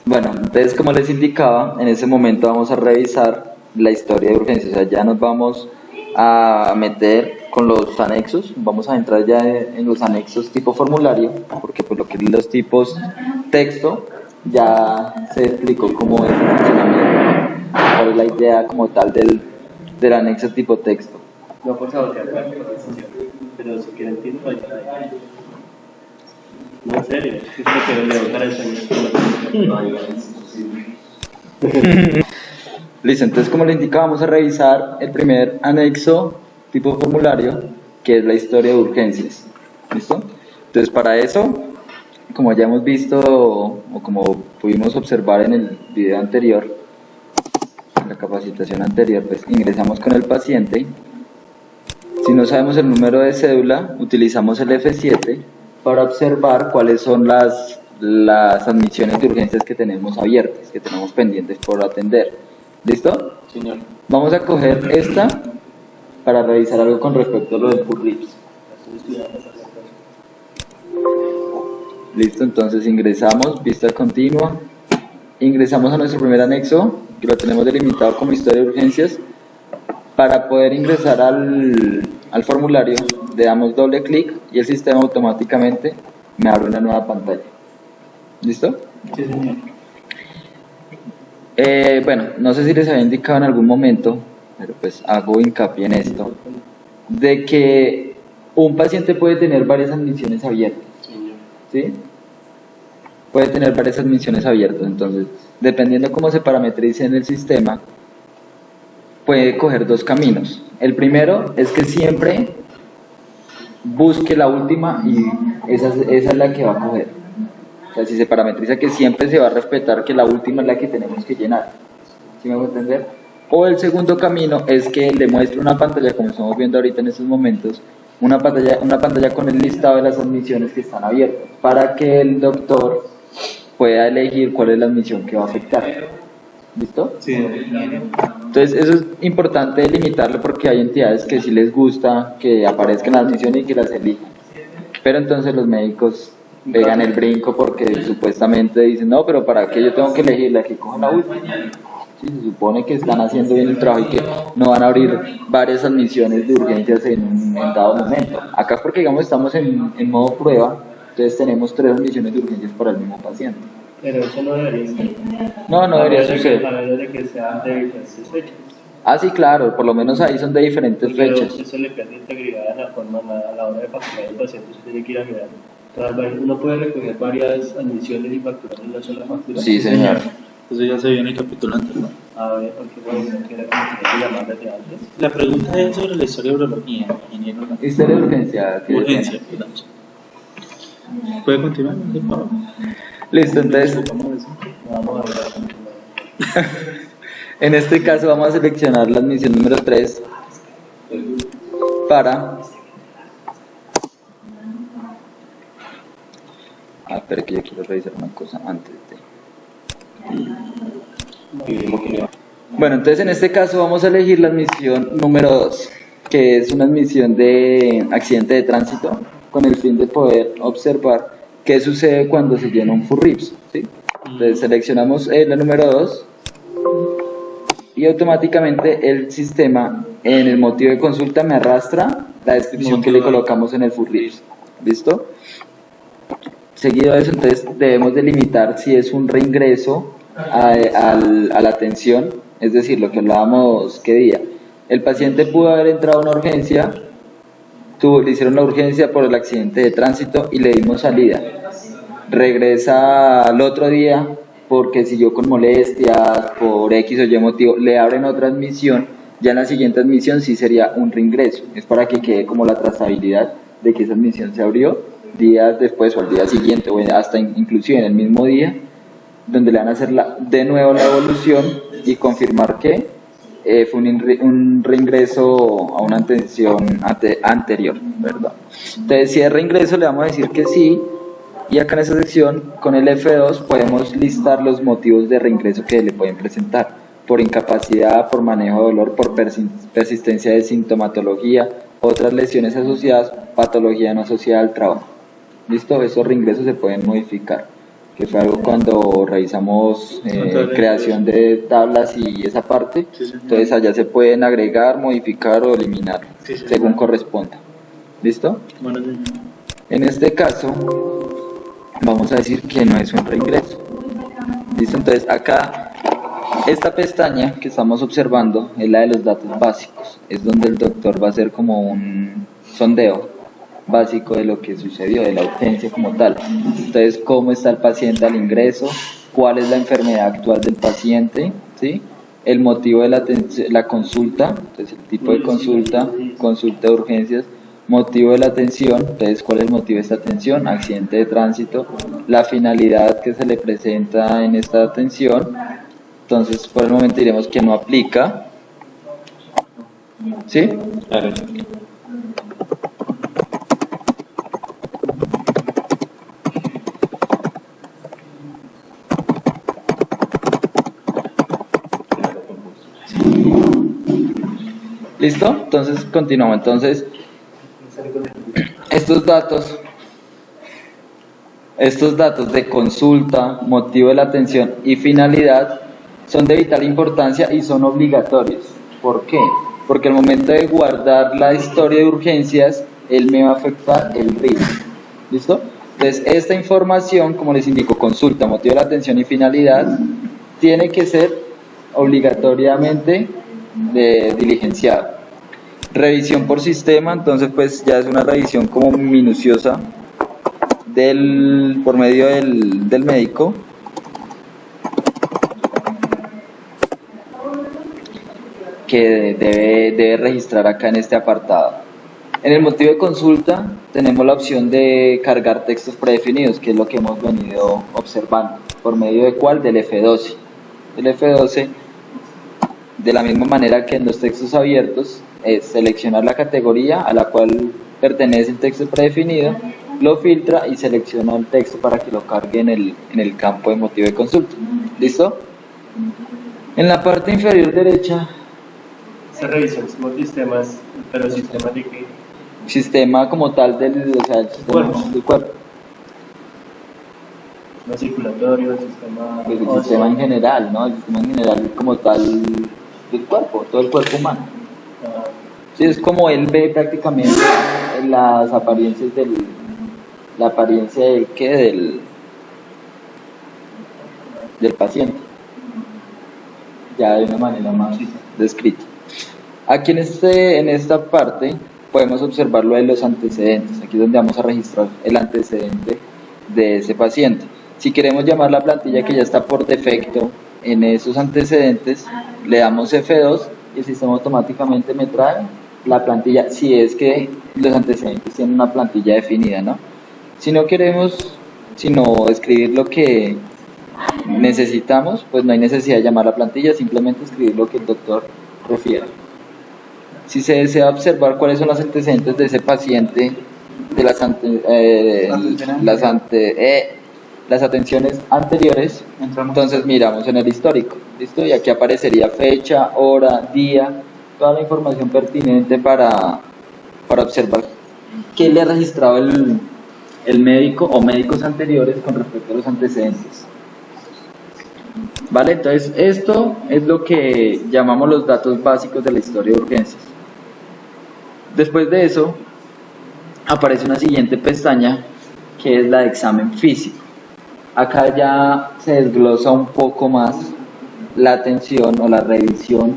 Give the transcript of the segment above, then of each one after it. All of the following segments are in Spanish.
Bueno, entonces como les indicaba, en ese momento vamos a revisar la historia de urgencia, o sea, ya nos vamos a meter con los anexos, vamos a entrar ya en los anexos tipo formulario, porque por lo que los tipos texto ya se explicó cómo es el funcionamiento, cuál es la idea como tal del anexo tipo texto. No por sabotear la conversación, pero si quieren tiempo, ayuda. No, en serio, es lo que leo para el Listo, entonces como le indicaba, vamos a revisar el primer anexo tipo formulario, que es la historia de urgencias. ¿Listo? Entonces para eso, como ya hemos visto o como pudimos observar en el video anterior, en la capacitación anterior, pues ingresamos con el paciente. Si no sabemos el número de cédula, utilizamos el F7 para observar cuáles son las admisiones de urgencias que tenemos abiertas, que tenemos pendientes por atender. ¿Listo? Señor. Vamos a coger esta para revisar algo con respecto a lo del FURRIPS. Listo, entonces ingresamos, vista continua, ingresamos a nuestro primer anexo, que lo tenemos delimitado como historia de urgencias. Para poder ingresar al formulario, le damos doble clic y el sistema automáticamente me abre una nueva pantalla. ¿Listo? Sí, señor. Bueno, no sé si les había indicado en algún momento, pero pues hago hincapié en esto, de que un paciente puede tener varias admisiones abiertas. Señor. ¿Sí? Puede tener varias admisiones abiertas, entonces, dependiendo cómo se parametrice en el sistema, puede coger dos caminos. El primero es que siempre busque la última y esa es la que va a coger. O sea, si se parametriza que siempre se va a respetar que la última es la que tenemos que llenar. ¿Sí me voy a entender? O el segundo camino es que le muestre una pantalla, como estamos viendo ahorita en estos momentos, una pantalla con el listado de las admisiones que están abiertas, para que el doctor pueda elegir cuál es la admisión que va a afectar. ¿Listo? Sí, Entonces eso es importante delimitarlo porque hay entidades que sí les gusta que aparezcan las admisiones y que las elijan. Pero entonces los médicos pegan el brinco porque supuestamente dicen, no, pero ¿para qué yo tengo que elegir la que coja la última? Sí, se supone que están haciendo bien el trabajo y que no van a abrir varias admisiones de urgencias en dado momento. Acá es porque, digamos, estamos en modo prueba, entonces tenemos 3 admisiones de urgencias para el mismo paciente. pero eso no debería ser. No debería suceder. A menos de que sean de diferentes fechas. Ah, sí, claro, por lo menos ahí son de diferentes Pero fechas. eso le pierde integridad a la forma, a la hora de facturar el paciente, usted tiene que ir a mirar. Uno puede recoger varias admisiones y facturar en una sola factura. Sí, señor. Eso ya se vio en el capítulo anterior, ¿no? A ver, porque bueno, que era como se tiene que llamar desde antes. La pregunta es sobre la historia de urología, ingeniero. Historia de urgencia. ¿Qué Urgencia, tiene? digamos. ¿Puede continuar? Por favor. Listo, entonces, Vamos a ver. en este caso vamos a seleccionar la admisión número 3 para... Espera que yo quiero revisar una cosa antes de... Bueno, entonces en este caso vamos a elegir la admisión número 2, que es una admisión de accidente de tránsito, con el fin de poder observar qué sucede cuando se llena un FURRIPS, ¿sí? Entonces seleccionamos la número 2 y automáticamente el sistema en el motivo de consulta me arrastra la descripción que le colocamos en el FURRIPS. ¿Listo? Seguido de eso, entonces debemos delimitar si es un reingreso a la atención, es decir, lo que hablábamos qué día. El paciente pudo haber entrado a una urgencia, le hicieron la urgencia por el accidente de tránsito y le dimos salida. Regresa al otro día porque siguió con molestias, por X o Y motivo, le abren otra admisión, ya en la siguiente admisión sí sería un reingreso. Es para que quede como la trazabilidad de que esa admisión se abrió días después o al día siguiente o hasta inclusive en el mismo día, donde le van a hacer de nuevo la evolución y confirmar que fue un reingreso a una atención anterior, perdón. Entonces, si es reingreso, le vamos a decir que sí, y acá en esa sección, con el F2, podemos listar los motivos de reingreso que le pueden presentar: por incapacidad, por manejo de dolor, por persistencia de sintomatología, otras lesiones asociadas, patología no asociada al trabajo. ¿Listo? Esos reingresos se pueden modificar, que fue algo cuando revisamos creación de tablas y esa parte. Sí, señor. Entonces allá se pueden agregar, modificar o eliminar, Sí, señor. según corresponda. ¿Listo? Bueno, señor. En este caso, vamos a decir que no es un reingreso. ¿Listo? Entonces acá, esta pestaña que estamos observando es la de los datos básicos. Es donde el doctor va a hacer como un sondeo básico de lo que sucedió, de la urgencia como tal. Entonces, cómo está el paciente al ingreso, cuál es la enfermedad actual del paciente, ¿sí? El motivo de la consulta, entonces el tipo de consulta de urgencias, motivo de la atención, entonces cuál es el motivo de esta atención, accidente de tránsito, la finalidad que se le presenta en esta atención. Entonces, por el momento diremos que no aplica, ¿sí? Claro. ¿Listo? Entonces continuamos. Entonces, estos datos de consulta, motivo de la atención y finalidad son de vital importancia y son obligatorios. ¿Por qué? Porque al momento de guardar la historia de urgencias, él me va a afectar el RIF. ¿Listo? Entonces, esta información, como les indico, consulta, motivo de la atención y finalidad, tiene que ser obligatoriamente diligenciado. Revisión por sistema, entonces pues ya es una revisión como minuciosa por medio del médico, que debe registrar acá en este apartado. En el motivo de consulta tenemos la opción de cargar textos predefinidos, que es lo que hemos venido observando. ¿Por medio de cuál? Del F12. El F12, de la misma manera que en los textos abiertos, es seleccionar la categoría a la cual pertenece el texto predefinido, lo filtra y selecciona el texto para que lo cargue en el campo de motivo de consulta. ¿Listo? En la parte inferior derecha, Esa revisión somos sistemas, pero sistemas de qué? sistema como tal el sistema del cuerpo. No circulatorio, sistema. Pues el sistema en general, ¿no? El sistema en general como tal del cuerpo, todo el cuerpo humano. Sí, es como él ve prácticamente las apariencias la apariencia del paciente, ya de una manera más descrita. Aquí en esta parte podemos observar lo de los antecedentes. Aquí es donde vamos a registrar el antecedente de ese paciente. Si queremos llamar la plantilla que ya está por defecto en esos antecedentes, le damos F2 y el sistema automáticamente me trae la plantilla, si es que los antecedentes tienen una plantilla definida, ¿no? Si no queremos sino escribir lo que necesitamos, pues no hay necesidad de llamar la plantilla, simplemente escribir lo que el doctor refiere. Si se desea observar cuáles son los antecedentes de ese paciente, de las atenciones anteriores, entonces miramos en el histórico, ¿listo? Y aquí aparecería fecha, hora, día, toda la información pertinente para observar qué le ha registrado el médico o médicos anteriores con respecto a los antecedentes. ¿Vale? Entonces esto es lo que llamamos los datos básicos de la historia de urgencias. Después de eso aparece una siguiente pestaña que es la de examen físico. Acá ya se desglosa un poco más la atención o la revisión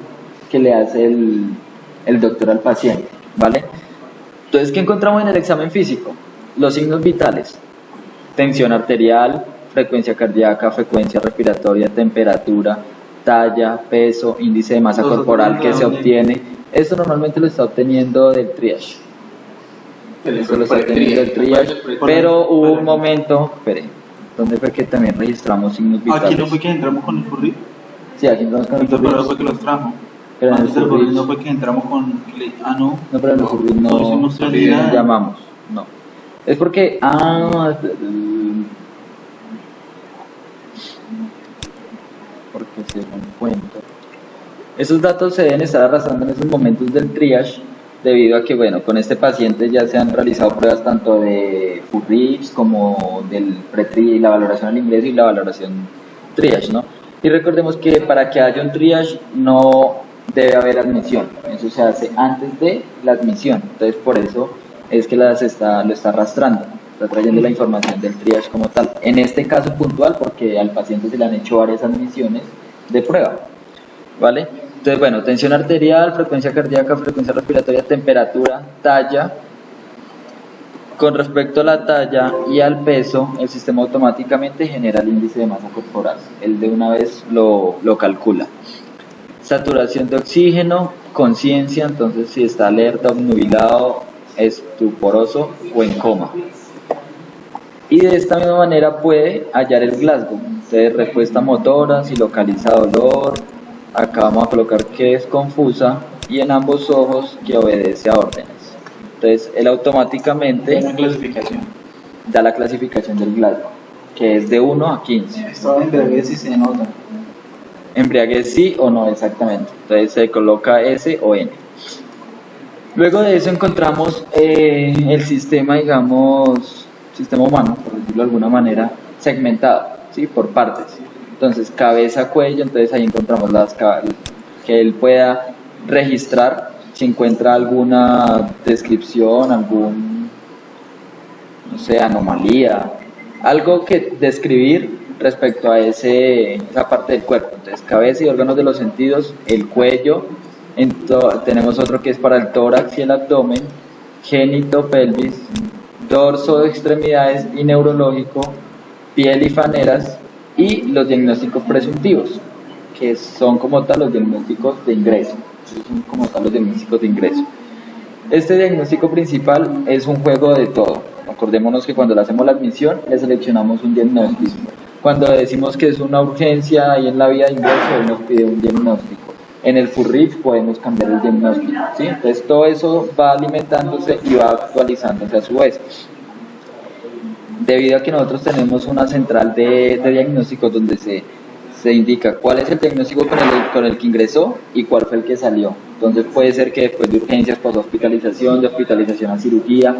que le hace el doctor al paciente, ¿vale? Entonces, ¿qué encontramos en el examen físico? Los signos vitales: tensión arterial, frecuencia cardíaca, frecuencia respiratoria, temperatura, talla, peso, índice de masa corporal que se obtiene. Esto normalmente lo está obteniendo del triage. Esto lo está obteniendo del triage, pero hubo un momento, ¿dónde fue que también registramos signos vitales? Aquí no fue que entramos con el currículum. Sí, aquí entramos con el Pero currículum. fue que los trajo. Pero en el Antes del currículum currículum no fue que entramos con. No. no, pero en el currículum No hicimos no nada. llamamos, no. Es porque, porque se dan cuenta. Esos datos se deben estar arrastrando en esos momentos del triage debido a que, bueno, con este paciente ya se han realizado pruebas tanto de FURRIPS como del pre-triage, la valoración al ingreso y la valoración triage, ¿no? Y recordemos que para que haya un triage no debe haber admisión, eso se hace antes de la admisión, entonces por eso es que lo está arrastrando, está trayendo la información del triage como tal. En este caso puntual, porque al paciente se le han hecho varias admisiones de prueba, ¿vale? Entonces, bueno, tensión arterial, frecuencia cardíaca, frecuencia respiratoria, temperatura, talla. Con respecto a la talla y al peso, el sistema automáticamente genera el índice de masa corporal. Él de una vez lo calcula. Saturación de oxígeno, conciencia, entonces si está alerta, obnubilado, estuporoso o en coma. Y de esta misma manera puede hallar el Glasgow. Entonces, respuesta motora, si localiza dolor. Acá vamos a colocar que es confusa y en ambos ojos que obedece a órdenes. Entonces él automáticamente Una clasificación. da la clasificación del Glasgow, que es de 1 a 15. Estaba en embriaguez y se nota. Embriaguez sí o no, exactamente. Entonces se coloca S o N. Luego de eso encontramos el sistema, digamos, sistema humano, por decirlo de alguna manera, segmentado, ¿sí? Por partes. Entonces, cabeza, cuello, entonces ahí encontramos que él pueda registrar si encuentra alguna descripción, no sé, anomalía, algo que describir respecto a esa parte del cuerpo. Entonces, cabeza y órganos de los sentidos, el cuello, tenemos otro que es para el tórax y el abdomen, génito, pelvis, dorso de extremidades y neurológico, piel y faneras, y los diagnósticos presuntivos, que son como tal los diagnósticos de ingreso. Son como tal los diagnósticos de ingreso. Este diagnóstico principal es un juego de todo. Acordémonos que cuando le hacemos la admisión, le seleccionamos un diagnóstico. Cuando decimos que es una urgencia ahí en la vía de ingreso, él nos pide un diagnóstico. En el FURRIPS podemos cambiar el diagnóstico, ¿sí? Entonces todo eso va alimentándose y va actualizándose a su vez. Debido a que nosotros tenemos una central de diagnósticos donde se indica cuál es el diagnóstico con el que ingresó y cuál fue el que salió. Entonces puede ser que después de urgencias pasó a hospitalización, de hospitalización a cirugía,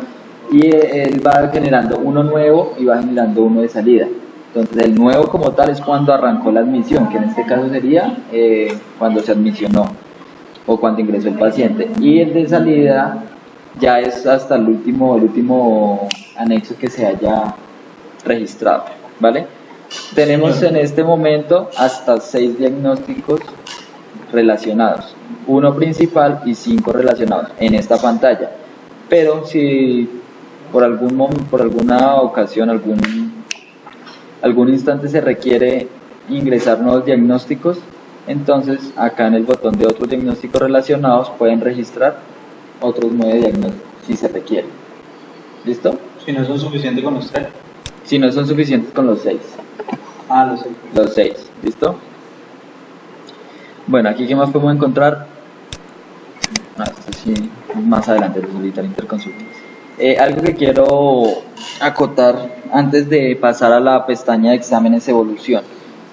y él va generando uno nuevo y va generando uno de salida. Entonces el nuevo como tal es cuando arrancó la admisión, que en este caso sería cuando se admisionó o cuando ingresó el paciente. Y el de salida ya es hasta el último anexo que se haya registrado, ¿vale? Tenemos en este momento hasta 6 diagnósticos relacionados, 1 principal y 5 relacionados en esta pantalla. Pero si por alguna ocasión, algún instante se requiere ingresar nuevos diagnósticos, entonces acá en el botón de otros diagnósticos relacionados pueden registrar otros 9 diagnósticos si se requiere. ¿Listo? Si no son suficientes con los 3. Si no son suficientes con los 6. Los 6. Los 6, ¿listo? Bueno, aquí qué más podemos encontrar. Esto sí, más adelante de solicitar interconsulta. Algo que quiero acotar antes de pasar a la pestaña de exámenes evolución.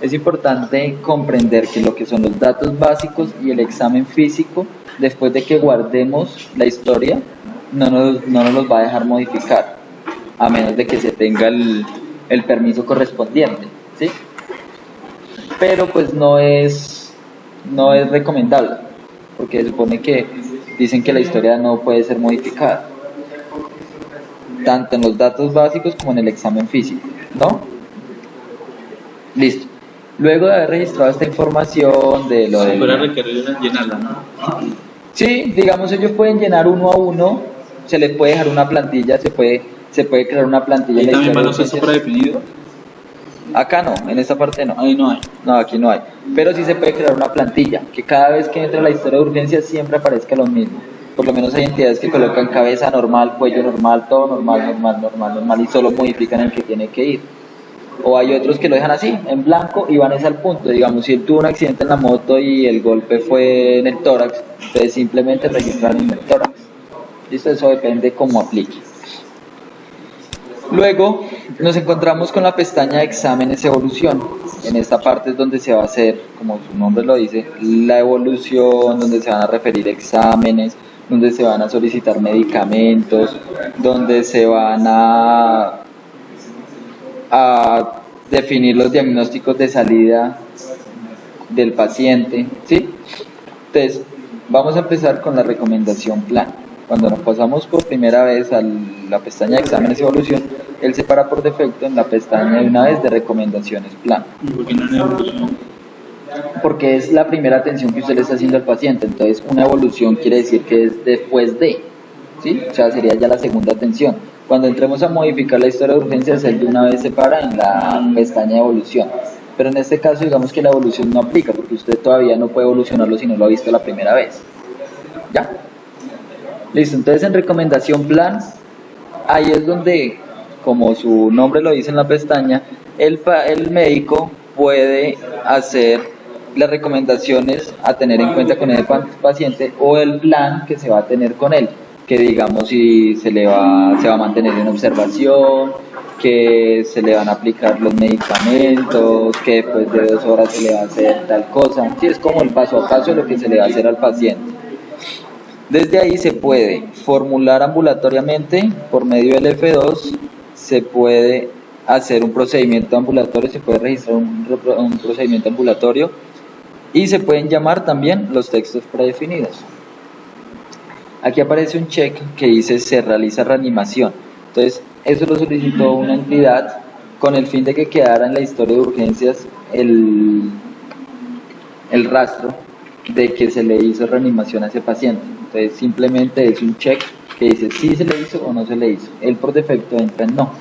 Es importante comprender que lo que son los datos básicos y el examen físico, después de que guardemos la historia, no nos los va a dejar modificar, a menos de que se tenga el permiso correspondiente, ¿sí? Pero pues no es recomendable, porque se supone que dicen que la historia no puede ser modificada, tanto en los datos básicos como en el examen físico, ¿no? Listo. Luego de haber registrado esta información de lo de... Para requerir llenarla, ¿no? Sí, digamos, ellos pueden llenar uno a uno, se les puede dejar una plantilla, se puede crear una plantilla. ¿Ahí en la también historia van de los urgencias. predefinidos? Acá no, en esta parte no. Ahí no hay. No, aquí no hay. Pero sí se puede crear una plantilla, que cada vez que entre la historia de urgencias siempre aparezca lo mismo. Por lo menos hay entidades que colocan cabeza normal, cuello normal, todo normal, y solo modifican el que tiene que ir. O hay otros que lo dejan así, en blanco, y van al punto. Digamos, si él tuvo un accidente en la moto y el golpe fue en el tórax, entonces simplemente registrar en el tórax. ¿Listo? Eso depende cómo aplique. Luego nos encontramos con la pestaña de exámenes evolución. En esta parte es donde se va a hacer, como su nombre lo dice, la evolución, donde se van a referir exámenes, donde se van a solicitar medicamentos, donde se van a definir los diagnósticos de salida del paciente, ¿sí? Entonces, vamos a empezar con la recomendación plan. Cuando nos pasamos por primera vez a la pestaña de exámenes y evolución, él se para por defecto en la pestaña de una vez de recomendaciones plan. ¿Y por qué no en evolución? Porque es la primera atención que usted le está haciendo al paciente. Entonces, una evolución quiere decir que es después de, ¿sí? O sea, sería ya la segunda atención. Cuando entremos a modificar la historia de urgencias, él de una vez se para en la pestaña de evolución. Pero en este caso, digamos que la evolución no aplica, porque usted todavía no puede evolucionarlo si no lo ha visto la primera vez. ¿Ya? Listo, entonces en recomendación plan, ahí es donde, como su nombre lo dice en la pestaña, el médico puede hacer las recomendaciones a tener en cuenta con el paciente o el plan que se va a tener con él, que digamos si se va a mantener en observación, que se le van a aplicar los medicamentos, que después de 2 horas se le va a hacer tal cosa. Sí, es como el paso a paso de lo que se le va a hacer al paciente. Desde ahí se puede formular ambulatoriamente por medio del F2, se puede hacer un procedimiento ambulatorio, se puede registrar un procedimiento ambulatorio y se pueden llamar también los textos predefinidos. Aquí aparece un check que dice se realiza reanimación. Entonces, eso lo solicitó una entidad con el fin de que quedara en la historia de urgencias el rastro de que se le hizo reanimación a ese paciente. Entonces simplemente es un check que dice si se le hizo o no se le hizo. Él por defecto entra en no,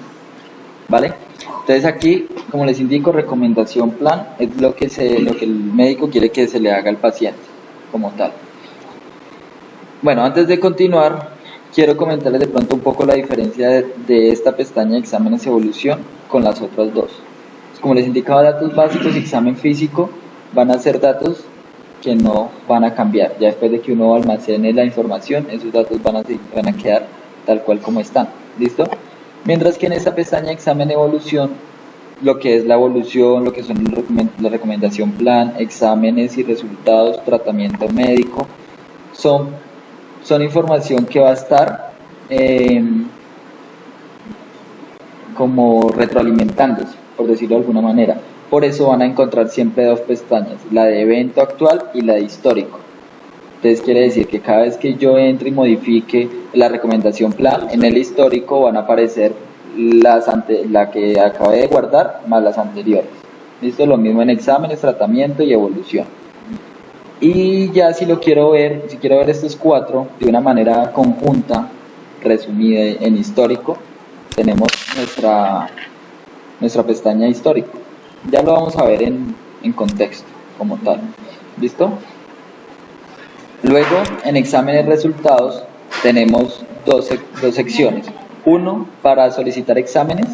¿vale? Entonces aquí, como les indico, recomendación plan es lo que el médico quiere que se le haga al paciente como tal. Bueno, antes de continuar, quiero comentarles de pronto un poco la diferencia de esta pestaña de exámenes y evolución con las otras dos. Como les indicaba, datos básicos y examen físico van a ser datos que no van a cambiar. Ya después de que uno almacene la información, esos datos van a quedar tal cual como están. ¿Listo? Mientras que en esta pestaña examen evolución, lo que es la evolución, lo que son la recomendación plan, exámenes y resultados, tratamiento médico, son información que va a estar como retroalimentándose, por decirlo de alguna manera. Por eso van a encontrar siempre 2 pestañas, la de evento actual y la de histórico. Entonces quiere decir que cada vez que yo entre y modifique la recomendación plan, en el histórico van a aparecer la que acabé de guardar más las anteriores. Listo, lo mismo en exámenes, tratamiento y evolución. Y ya si quiero ver estos 4 de una manera conjunta, resumida en histórico, tenemos nuestra pestaña histórico. Ya lo vamos a ver en contexto como tal. ¿Listo? Luego, en exámenes resultados, tenemos dos secciones. Uno, para solicitar exámenes,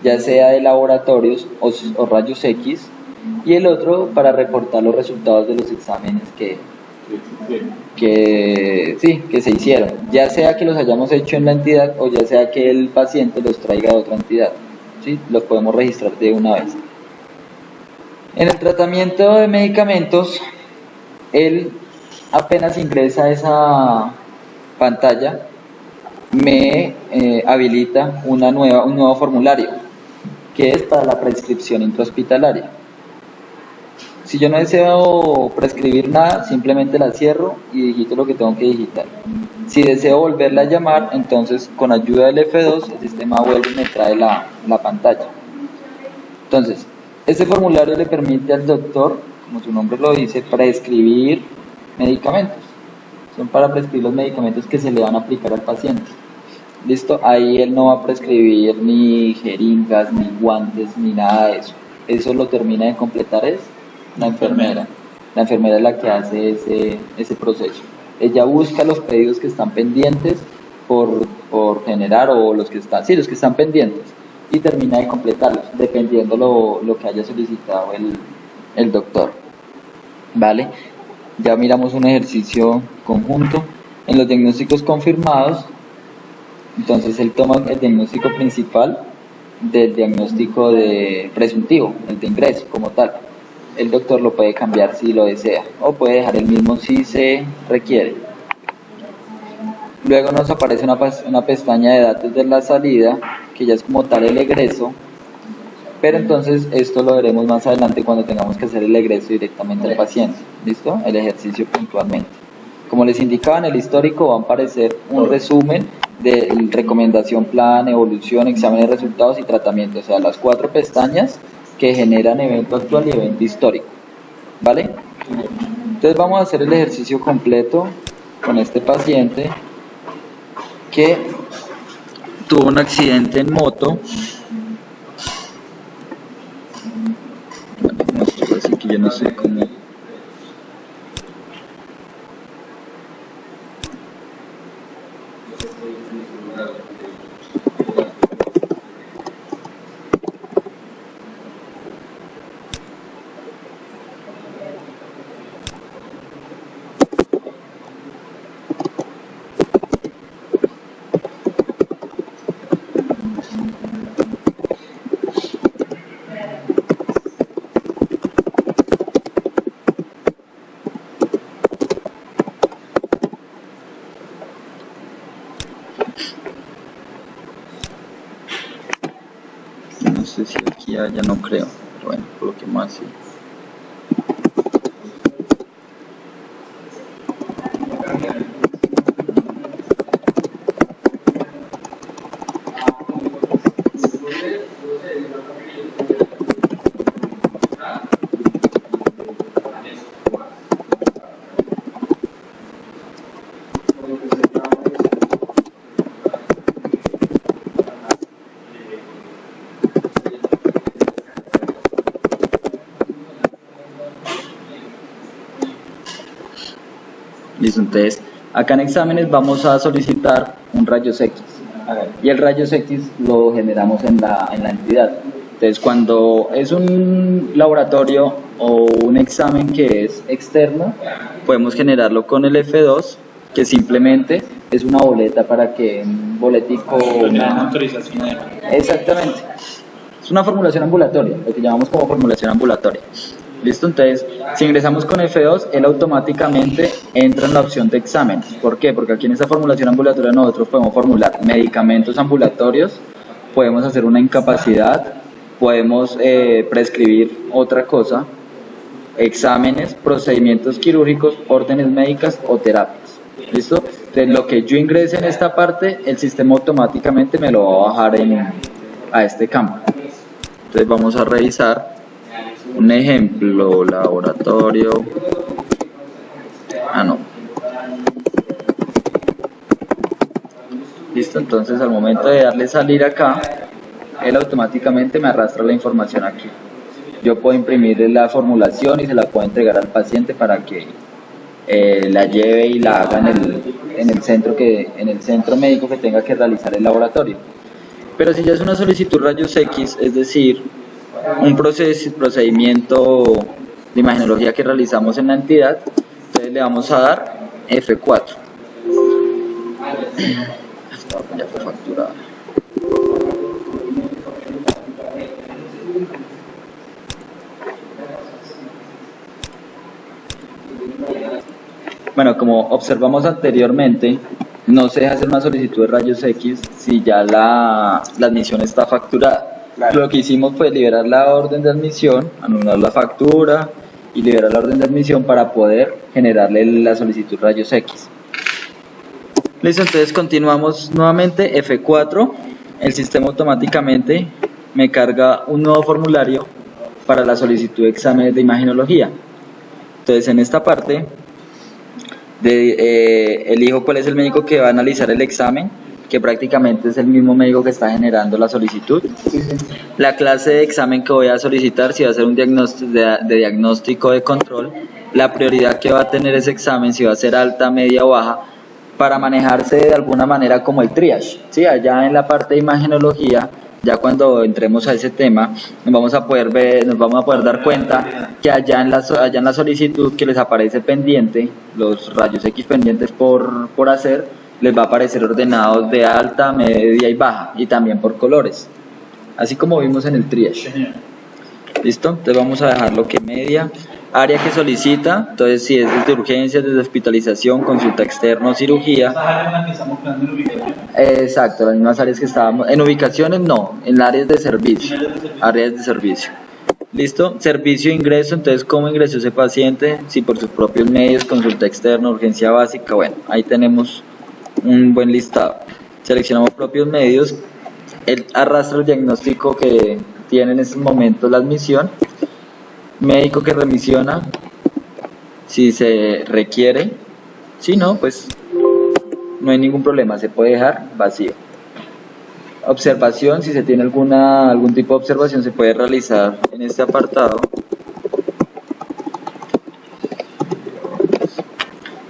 ya sea de laboratorios o rayos X, y el otro para reportar los resultados de los exámenes que se hicieron, ya sea que los hayamos hecho en la entidad o ya sea que el paciente los traiga de otra entidad. ¿Sí? Los podemos registrar de una vez. En el tratamiento de medicamentos, él apenas ingresa a esa pantalla, me habilita un nuevo formulario, que es para la prescripción intrahospitalaria. Si yo no deseo prescribir nada, simplemente la cierro y digito lo que tengo que digitar. Si deseo volverla a llamar, entonces con ayuda del F2 el sistema vuelve y me trae la pantalla. Entonces, este formulario le permite al doctor, como su nombre lo dice, prescribir medicamentos. Son para prescribir los medicamentos que se le van a aplicar al paciente. Listo, ahí él no va a prescribir ni jeringas, ni guantes, ni nada de eso. Eso lo termina de completar la enfermera. La enfermera es la que hace ese proceso. Ella busca los pedidos que están pendientes por generar o los que están pendientes y termina de completarlos, dependiendo lo que haya solicitado el doctor. ¿Vale? Ya miramos un ejercicio conjunto. En los diagnósticos confirmados, entonces él toma el diagnóstico principal del diagnóstico presuntivo, el de ingreso como tal. El doctor lo puede cambiar si lo desea o puede dejar el mismo si se requiere. Luego nos aparece una pestaña de datos de la salida, que ya es como tal el egreso, pero entonces esto lo veremos más adelante cuando tengamos que hacer el egreso directamente al paciente. ¿Listo? El ejercicio puntualmente. Como les indicaba, en el histórico va a aparecer un resumen de recomendación, plan, evolución, examen de resultados y tratamiento, o sea, las 4 pestañas que generan evento actual y evento histórico, ¿vale? Entonces vamos a hacer el ejercicio completo con este paciente que tuvo un accidente en moto. Así que yo no sé cómo. No sé si aquí haya, no creo, pero bueno, coloquemos así. Listo, entonces acá en exámenes vamos a solicitar un rayos X y el rayos X lo generamos en la entidad. Entonces cuando es un laboratorio o un examen que es externo, podemos generarlo con el F2, que simplemente es una boleta para que un boletico... Una autorización de... Exactamente. Es una formulación ambulatoria, lo que llamamos como formulación ambulatoria. Listo, entonces si ingresamos con F2, él automáticamente entra en la opción de examen. ¿Por qué? Porque aquí en esta formulación ambulatoria nosotros podemos formular medicamentos ambulatorios, podemos hacer una incapacidad, podemos prescribir otra cosa, exámenes, procedimientos quirúrgicos, órdenes médicas o terapias. ¿Listo? Entonces lo que yo ingrese en esta parte, el sistema automáticamente me lo va a bajar a este campo. Entonces vamos a revisar un ejemplo, laboratorio. No. Listo, entonces al momento de darle salir acá, él automáticamente me arrastra la información aquí. Yo puedo imprimir la formulación y se la puedo entregar al paciente para que la lleve y la haga en el centro médico que tenga que realizar el laboratorio. Pero si ya es una solicitud rayos X, es decir, un procedimiento de imagenología que realizamos en la entidad, entonces le vamos a dar F4. Ya fue facturada. Bueno, como observamos anteriormente, no se deja hacer una solicitud de rayos X si ya la admisión está facturada. Claro. Lo que hicimos fue liberar la orden de admisión, anular la factura y liberar la orden de admisión para poder generarle la solicitud rayos X. Listo, entonces continuamos nuevamente, F4, el sistema automáticamente me carga un nuevo formulario para la solicitud de exámenes de imagenología. Entonces en esta parte elijo cuál es el médico que va a analizar el examen, que prácticamente es el mismo médico que está generando la solicitud. La clase de examen que voy a solicitar, si va a ser un diagnóstico de diagnóstico de control, la prioridad que va a tener ese examen, si va a ser alta, media o baja, para manejarse de alguna manera como el triage. ¿Sí? Allá en la parte de imagenología, ya cuando entremos a ese tema, nos vamos a poder dar cuenta que allá en la solicitud que les aparece pendiente, los rayos X pendientes por hacer, les va a aparecer ordenados de alta, media y baja, y también por colores, así como vimos en el triage. ¿Listo? Entonces vamos a dejarlo que media área que solicita, entonces si es desde urgencias, desde hospitalización, consulta externa o cirugía. Esa área en la que estamos creando en ubicación. Exacto, las mismas áreas que estábamos. En ubicaciones no, en áreas de servicio. Áreas de servicio. ¿Listo? Servicio de ingreso, entonces cómo ingresó ese paciente, si por sus propios medios, consulta externa, urgencia básica, bueno, ahí tenemos un buen listado. Seleccionamos propios medios, él arrastra el diagnóstico que tiene en estos momentos la admisión, médico que remisiona, si se requiere, si no, pues no hay ningún problema, se puede dejar vacío. Observación, si se tiene algún tipo de observación se puede realizar en este apartado.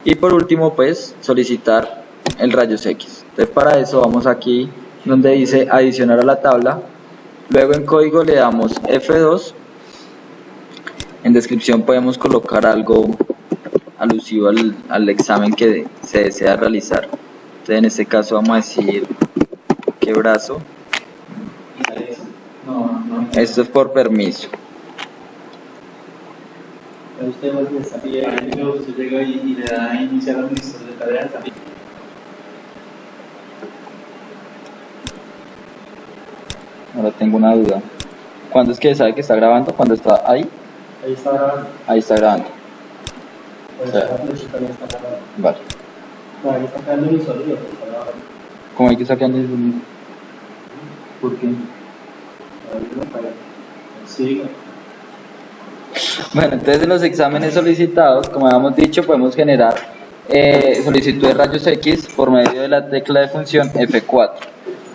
Y por último, pues solicitar el rayos X. Entonces para eso vamos aquí donde dice adicionar a la tabla. Luego en código le damos F2. En descripción podemos colocar algo alusivo al examen que se desea realizar. Entonces en este caso vamos a decir que brazo. No. Esto es por permiso. Usted llega y le da a iniciar administrador de tareas también. Ahora tengo una duda. ¿Cuándo es que sabe que está grabando? ¿Cuándo está ahí? Ahí está grabando. Ahí está grabando. Pues Sí. la flecha también está grabando. Vale. No, ahí está quedando mi sonido, pero está grabando. ¿Cómo hay que sacar el sonido? ¿Por qué? Ahí no falla. Sí. Bueno, entonces en los exámenes solicitados, como habíamos dicho, podemos generar solicitud de rayos X por medio de la tecla de función F4.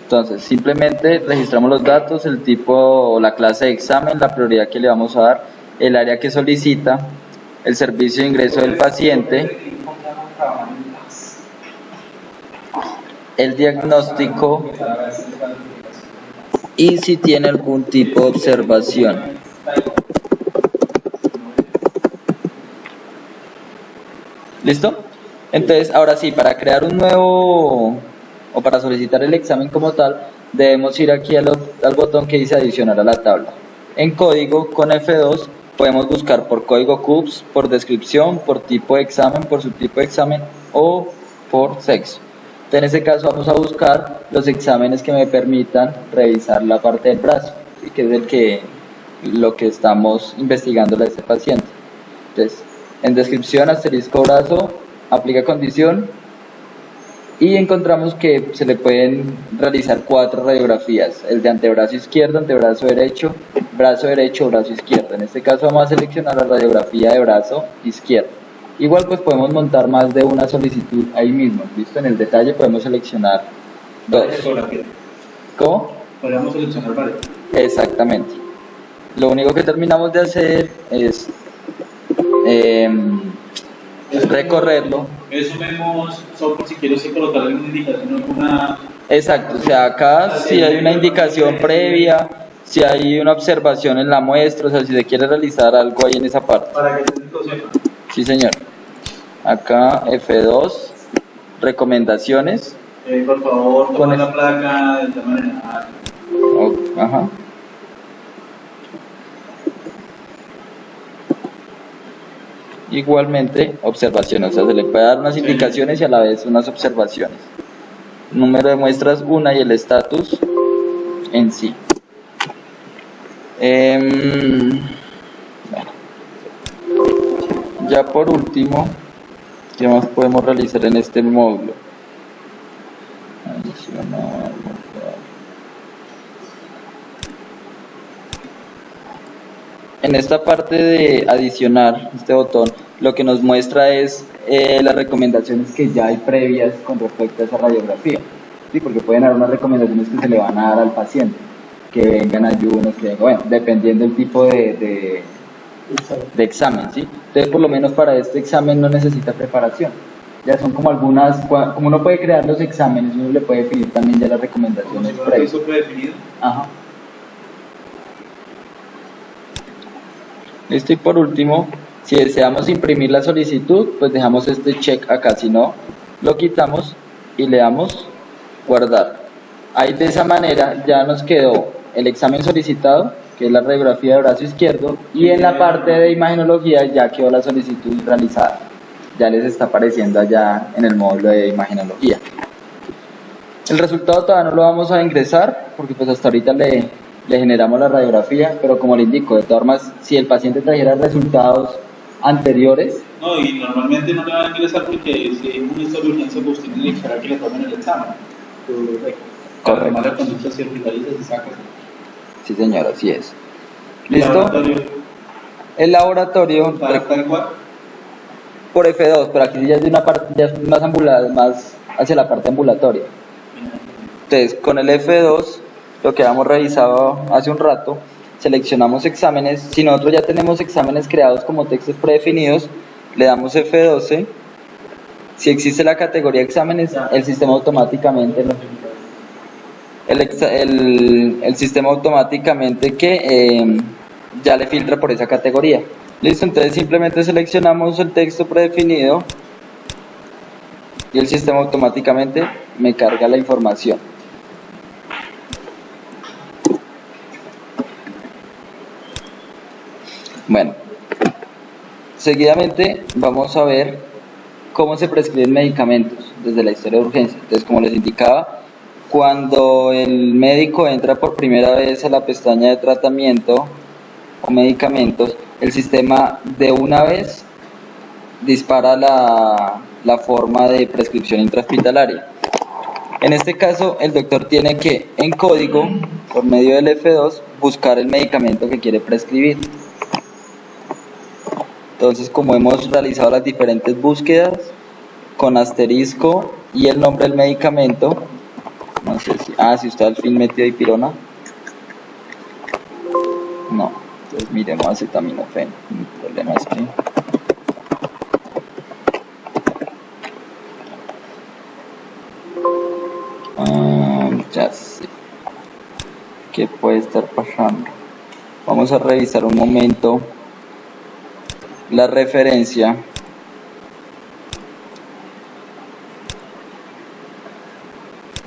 Entonces, simplemente registramos los datos, el tipo o la clase de examen, la prioridad que le vamos a dar, el área que solicita, el servicio de ingreso del paciente, el diagnóstico y si tiene algún tipo de observación. ¿Listo? Entonces, ahora sí, para crear un nuevo o para solicitar el examen como tal, debemos ir aquí al botón que dice adicionar a la tabla. En código, con F2, podemos buscar por código CUPS, por descripción, por tipo de examen, por subtipo de examen o por sexo. Entonces, en este caso vamos a buscar los exámenes que me permitan revisar la parte del brazo, ¿sí? Que es lo que estamos investigando a este paciente. Entonces, en descripción, asterisco brazo, aplica condición y encontramos que se le pueden realizar 4 radiografías, el de antebrazo izquierdo, antebrazo derecho, brazo izquierdo. En este caso vamos a seleccionar la radiografía de brazo izquierdo. Igual pues podemos montar más de una solicitud ahí mismo, ¿listo? En el detalle podemos seleccionar 2. ¿Cómo? Podríamos seleccionar varios. Exactamente. Lo único que terminamos de hacer es recorrerlo. Eso vemos, por si quiero colocarle una indicación, alguna. Exacto, o sea, acá si hay una indicación previa, si hay una observación en la muestra, o sea, si se quiere realizar algo ahí en esa parte. Para que el técnico sepa. Sí, señor. Acá F2, recomendaciones. Por favor, Con toma el- la placa de esta manera. Ajá. Igualmente, observaciones, o sea, se le puede dar unas indicaciones y a la vez unas observaciones. Número de muestras 1 y el estatus en sí. Bueno. Ya por último, ¿qué más podemos realizar en este módulo? Adicionar. En esta parte de adicionar, este botón, lo que nos muestra es las recomendaciones que ya hay previas con respecto a esa radiografía. Sí, porque pueden haber unas recomendaciones que se le van a dar al paciente, que vengan ayunos, que vengan, bueno, dependiendo del tipo de examen, ¿sí? Entonces, por lo menos para este examen no necesita preparación. Ya son como algunas, como uno puede crear los exámenes, uno le puede definir también ya las recomendaciones previas. Eso predefinido. Ajá. Listo, y por último, si deseamos imprimir la solicitud, pues dejamos este check acá, si no, lo quitamos y le damos guardar. Ahí de esa manera ya nos quedó el examen solicitado, que es la radiografía de brazo izquierdo, y en la parte de imagenología ya quedó la solicitud realizada. Ya les está apareciendo allá en el módulo de imagenología. El resultado todavía no lo vamos a ingresar porque pues hasta ahorita le generamos la radiografía, pero como le indico, de todas formas, si el paciente trajera resultados anteriores. No, y normalmente no le van a ingresar porque si hay un historia de urgencia, pues tienen que esperar que le tomen el examen. Correcto. Para la conducta se hospitaliza y se saca. Sí, señor, así es. ¿El ¿Listo? laboratorio El laboratorio para tal cual? por F2, pero aquí ya es de una parte ya es más más hacia la parte ambulatoria. Entonces, con el F2, lo que habíamos revisado hace un rato, seleccionamos exámenes. Si nosotros ya tenemos exámenes creados como textos predefinidos, le damos F12. Si existe la categoría exámenes, el sistema automáticamente el sistema automáticamente que ya le filtra por esa categoría. Listo, entonces simplemente seleccionamos el texto predefinido y el sistema automáticamente me carga la información. Bueno, seguidamente vamos a ver cómo se prescriben medicamentos desde la historia de urgencia. Entonces, como les indicaba, cuando el médico entra por primera vez a la pestaña de tratamiento o medicamentos, el sistema de una vez dispara la forma de prescripción intrahospitalaria. En este caso, el doctor tiene que, en código, por medio del F2, buscar el medicamento que quiere prescribir. Entonces, como hemos realizado las diferentes búsquedas, con asterisco y el nombre del medicamento, no sé si usted al fin metió dipirona. No, entonces miremos acetaminofén. El problema es que ya sé qué puede estar pasando. Vamos a revisar un momento la referencia.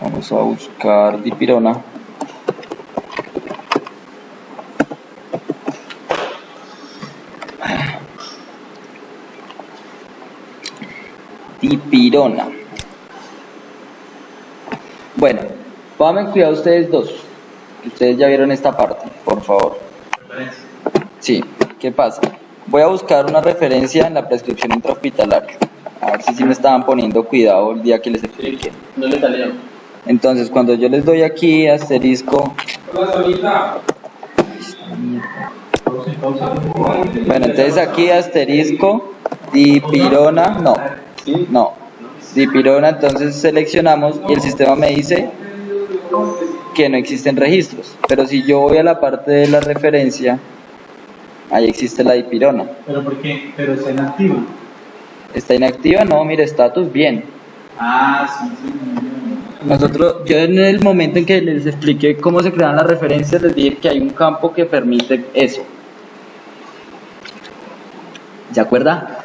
Vamos a buscar dipirona. Dipirona. Bueno, pónganme cuidado ustedes dos. Ustedes ya vieron esta parte, por favor. Sí, ¿qué pasa? Voy a buscar una referencia en la prescripción intrahospitalaria. A ver si me estaban poniendo cuidado el día que les expliqué. No le salió. Entonces, cuando yo les doy aquí asterisco. Bueno, entonces aquí asterisco, dipirona, no, dipirona, entonces seleccionamos y el sistema me dice que no existen registros. Pero si yo voy a la parte de la referencia, ahí existe la dipirona. ¿Pero por qué? ¿Pero está inactiva? ¿Está inactiva? No, mire, estatus bien. Yo en el momento en que les expliqué cómo se crean las referencias, les dije que hay un campo que permite eso. ¿Se acuerda?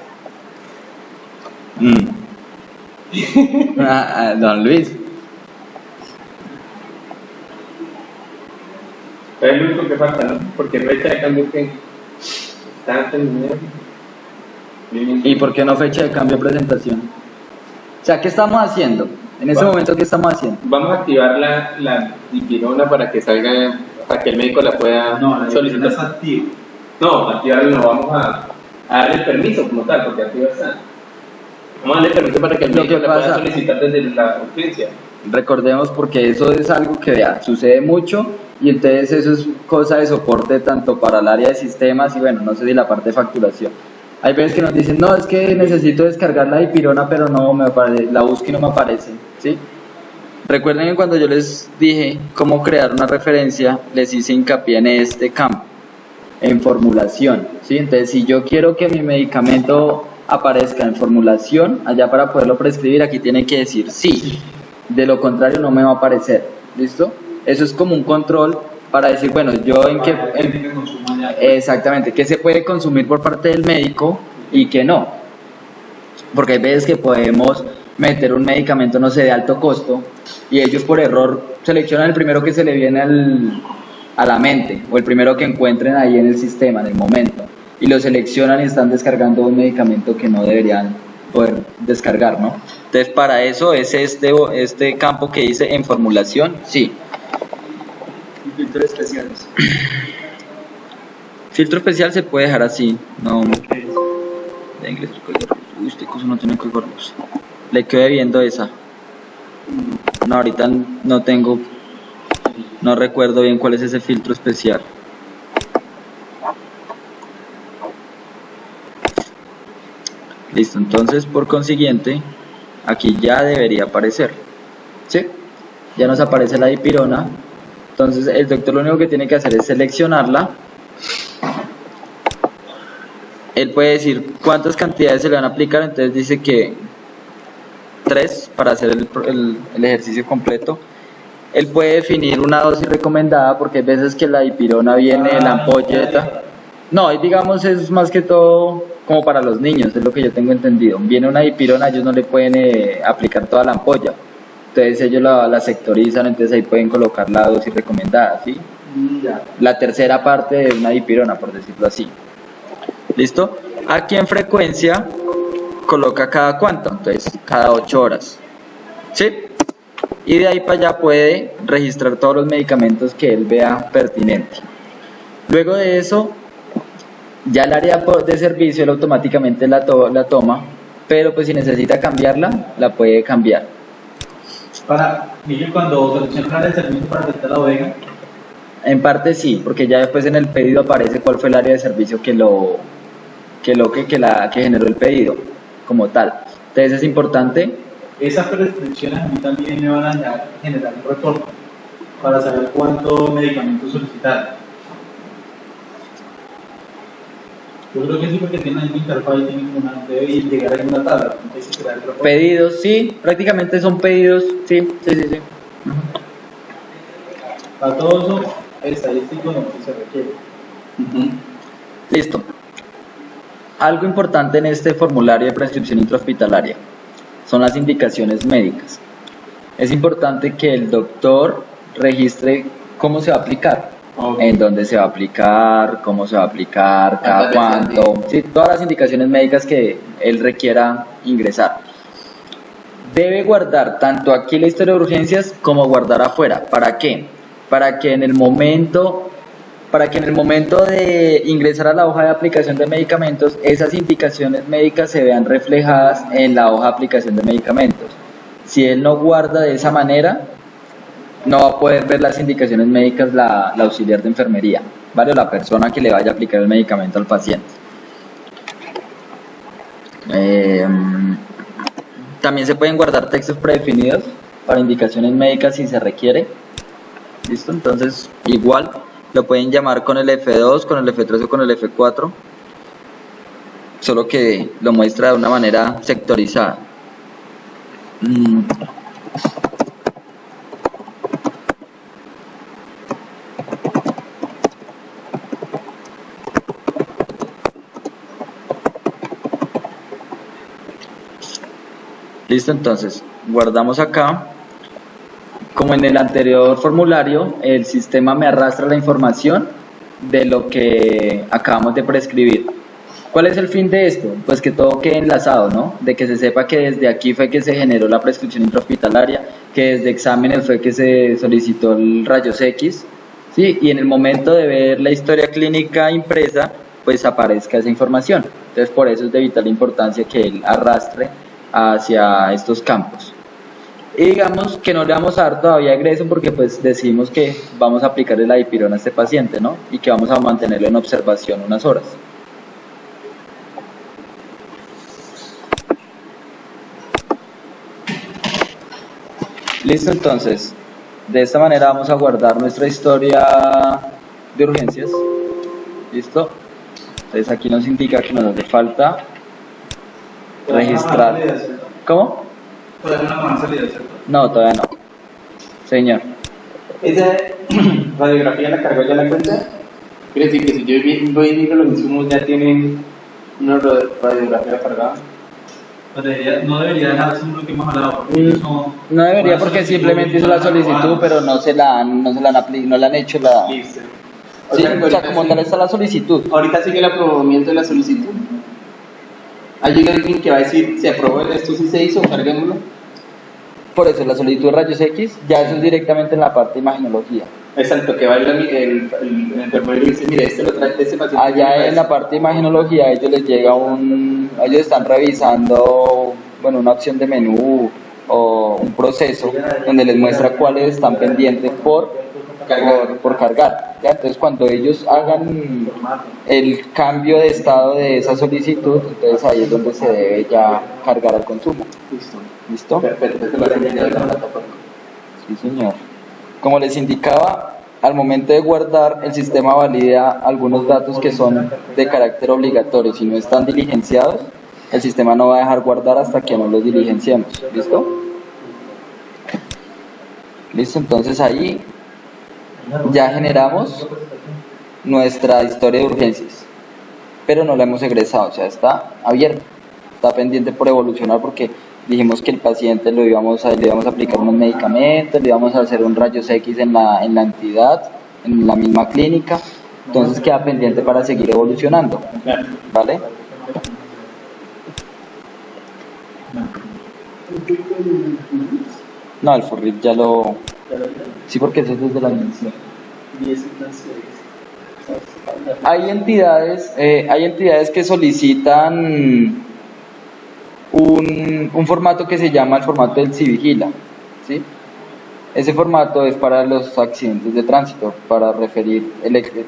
Don Luis. Es lo único que falta, ¿no? Porque fecha de cambio que está terminado. ¿Y por qué no fecha de cambio de presentación? O sea, ¿qué estamos haciendo? En ese momento, ¿qué estamos haciendo? Vamos a activar la dipirona para que salga, para que el médico la pueda solicitar. Está activa. No, activarla no, vamos a darle permiso como tal, porque activa está. Vamos a darle permiso para que el médico la pueda solicitar desde la urgencia. Recordemos, porque eso es algo que sucede mucho y entonces eso es cosa de soporte tanto para el área de sistemas y bueno, no sé si la parte de facturación. Hay veces que nos dicen, no, es que necesito descargar la dipirona, pero no me aparece, la busco y no me aparece, ¿sí? Recuerden que cuando yo les dije cómo crear una referencia, les hice hincapié en este campo, en formulación, ¿sí? Entonces, si yo quiero que mi medicamento aparezca en formulación, allá para poderlo prescribir, aquí tiene que decir sí, de lo contrario no me va a aparecer, ¿listo? Eso es como un control para decir, bueno, yo en qué... Exactamente, qué se puede consumir por parte del médico y qué no. Porque hay veces que podemos meter un medicamento, no sé, de alto costo y ellos por error seleccionan el primero que se le viene a la mente, o el primero que encuentren ahí en el sistema, en el momento, y lo seleccionan y están descargando un medicamento que no deberían poder descargar, ¿no? Entonces, para eso es este campo que dice en formulación, sí. Y filtros especiales. Filtro especial se puede dejar así, no. De inglés, uy, este coso no tiene código luz. Le quedo viendo esa. No, ahorita no tengo, no recuerdo bien cuál es ese filtro especial. Listo, entonces por consiguiente, aquí ya debería aparecer, ¿sí? Ya nos aparece la dipirona. Entonces el doctor lo único que tiene que hacer es seleccionarla. Él puede decir cuántas cantidades se le van a aplicar, entonces dice que 3 para hacer el ejercicio completo. Él puede definir una dosis recomendada, porque hay veces que la dipirona viene en la ampolleta. No, y digamos es más que todo como para los niños, es lo que yo tengo entendido. Viene una dipirona, ellos no le pueden aplicar toda la ampolla. Entonces ellos la sectorizan, entonces ahí pueden colocar la dosis recomendada, ¿sí? Ya. La tercera parte de una dipirona, por decirlo así. ¿Listo? Aquí en frecuencia coloca cada cuánto, entonces cada 8 horas. ¿Sí? Y de ahí para allá puede registrar todos los medicamentos que él vea pertinente. Luego de eso, ya el área de servicio él automáticamente la toma, pero pues si necesita cambiarla, la puede cambiar. Para Miguel, cuando selecciona el área de servicio para afectar la bodega, En parte sí, porque ya después en el pedido aparece cuál fue el área de servicio que generó el pedido como tal. Entonces es importante. esas prescripciones a mí también me van a generar un reporte para saber cuántos medicamentos solicitar. Yo creo que sí, porque tienen ahí una interfaz y tienen debe llegar a una tabla. Entonces, crear el reporte. Pedidos, sí, prácticamente son pedidos, sí. Para todo eso, estadístico no se requiere. Listo. Algo importante en este formulario de prescripción intrahospitalaria son las indicaciones médicas. Es importante que el doctor registre cómo se va a aplicar, en dónde se va a aplicar, cómo se va a aplicar, cada cuánto, sí, todas las indicaciones médicas que él requiera ingresar. Debe guardar tanto aquí la historia de urgencias como guardar afuera. ¿Para qué? Para que en el momento de ingresar a la hoja de aplicación de medicamentos, esas indicaciones médicas se vean reflejadas en la hoja de aplicación de medicamentos. Si él no guarda de esa manera, no va a poder ver las indicaciones médicas la auxiliar de enfermería, ¿vale? O la persona que le vaya a aplicar el medicamento al paciente. También se pueden guardar textos predefinidos para indicaciones médicas si se requiere. ¿Listo? Entonces, igual lo pueden llamar con el F2, con el F3 o con el F4, solo que lo muestra de una manera sectorizada. Listo, entonces guardamos acá. Como en el anterior formulario, el sistema me arrastra la información de lo que acabamos de prescribir. ¿Cuál es el fin de esto? Pues que todo quede enlazado, ¿no? De que se sepa que desde aquí fue que se generó la prescripción intrahospitalaria, que desde exámenes fue que se solicitó el rayos X, ¿sí? Y en el momento de ver la historia clínica impresa, pues aparezca esa información. Entonces, por eso es de vital importancia que él arrastre hacia estos campos. Y digamos que no le vamos a dar todavía egreso porque pues decidimos que vamos a aplicarle la dipirona a este paciente, ¿no? Y que vamos a mantenerlo en observación unas horas. Listo, entonces, de esta manera vamos a guardar nuestra historia de urgencias. ¿Listo? Entonces aquí nos indica que nos hace falta registrar. ¿Cómo? Todavía no van a salir, ¿cierto? No, todavía no. Señor. ¿Esa radiografía la cargó ya la cuenta? Quiere decir que si yo voy y digo los insumos ya tienen una radiografía cargada. No debería dejarse lo que hemos hablado, porque ellos son. No debería porque simplemente hizo la solicitud, pero no se la han, no se la han no le han hecho la... Listo. Sí, o sea, como tal está la solicitud. Ahorita sigue el aprobamiento de la solicitud. Ahí llega alguien que va a decir, se aprobó esto, sí se hizo, carguémoslo. Por eso la solicitud de rayos X, ya eso es directamente en la parte de imagenología. Exacto, que va el enfermero y dice, mire, este lo trae este paciente. Allá en la parte de imagenología a ellos les llega ellos están revisando, bueno, una opción de menú o un proceso donde les muestra cuáles están pendientes por cargar. ¿Ya? Entonces cuando ellos hagan el cambio de estado de esa solicitud, entonces ahí es donde se debe ya cargar al consumo. ¿Listo? Perfecto, este lo hacen ya de la plataforma. Sí, señor. Como les indicaba, al momento de guardar, el sistema valida algunos datos que son de carácter obligatorio. Si no están diligenciados, el sistema no va a dejar guardar hasta que no los diligenciemos. ¿Listo? Listo, entonces ahí ya generamos nuestra historia de urgencias, pero no la hemos egresado, o sea, está abierta, está pendiente por evolucionar porque dijimos que el paciente le íbamos a aplicar unos medicamentos, le íbamos a hacer un rayos X en la entidad, en la misma clínica, entonces queda pendiente para seguir evolucionando, ¿vale? No, el FURRIP ya lo... Sí, porque eso es desde la inicio. Hay entidades que solicitan un formato que se llama el formato del Civigila, ¿sí? Ese formato es para los accidentes de tránsito, para referir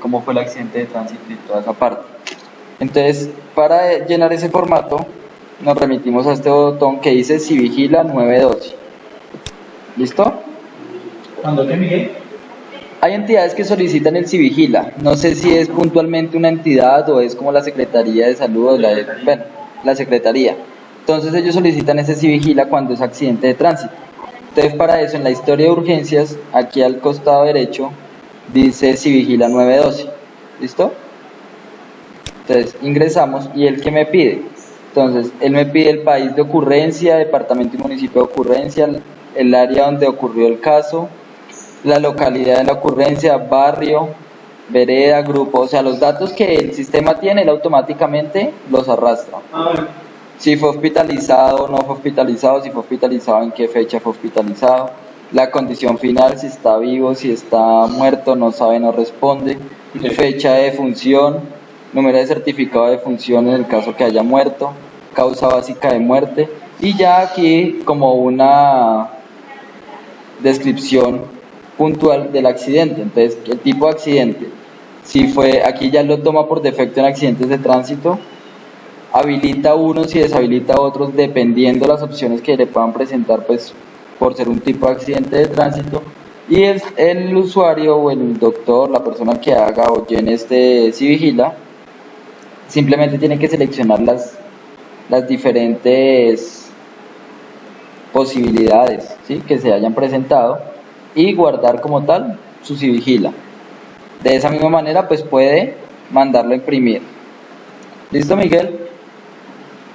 cómo fue el accidente de tránsito y toda esa parte. Entonces, para llenar ese formato, nos remitimos a este botón que dice Civigila 912. ¿Listo? ¿Cuándo qué, Miguel? Hay entidades que solicitan el Civigila. No sé si es puntualmente una entidad o es como la Secretaría de Salud o la Secretaría. Entonces ellos solicitan ese Civigila cuando es accidente de tránsito. Entonces para eso en la historia de urgencias, aquí al costado derecho, dice Civigila 912. ¿Listo? Entonces ingresamos y él que me pide. Entonces él me pide el país de ocurrencia, departamento y municipio de ocurrencia, el área donde ocurrió el caso, la localidad de la ocurrencia, barrio, vereda, grupo, o sea, los datos que el sistema tiene, él automáticamente los arrastra. Si fue hospitalizado o no fue hospitalizado, si fue hospitalizado, en qué fecha fue hospitalizado, la condición final, si está vivo, si está muerto, no sabe, no responde, fecha de defunción, número de certificado de defunción en el caso que haya muerto, causa básica de muerte, y ya aquí como una descripción puntual del accidente. Entonces, el tipo de accidente, si fue, aquí ya lo toma por defecto en accidentes de tránsito, habilita unos y deshabilita otros dependiendo de las opciones que le puedan presentar, pues por ser un tipo de accidente de tránsito, y el usuario o el doctor, la persona que haga o llene este Civigila, simplemente tiene que seleccionar las diferentes posibilidades, ¿sí?, que se hayan presentado y guardar como tal su Civigila. De esa misma manera pues puede mandarlo a imprimir. ¿Listo, Miguel?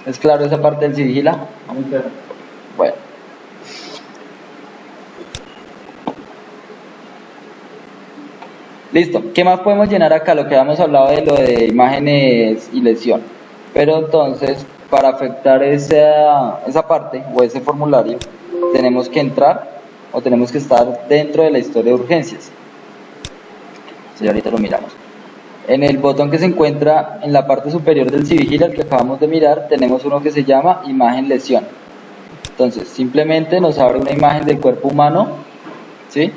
¿Es claro esa parte del Civigila? Muy claro. Bueno. Listo. ¿Qué más podemos llenar acá? Lo que habíamos hablado de lo de imágenes y lesión. Pero entonces, para afectar esa parte o ese formulario, tenemos que entrar o tenemos que estar dentro de la historia de urgencias. Sí, ahorita lo miramos. En el botón que se encuentra en la parte superior del Civigila, el que acabamos de mirar, tenemos uno que se llama imagen lesión. Entonces, simplemente nos abre una imagen del cuerpo humano, ¿sí?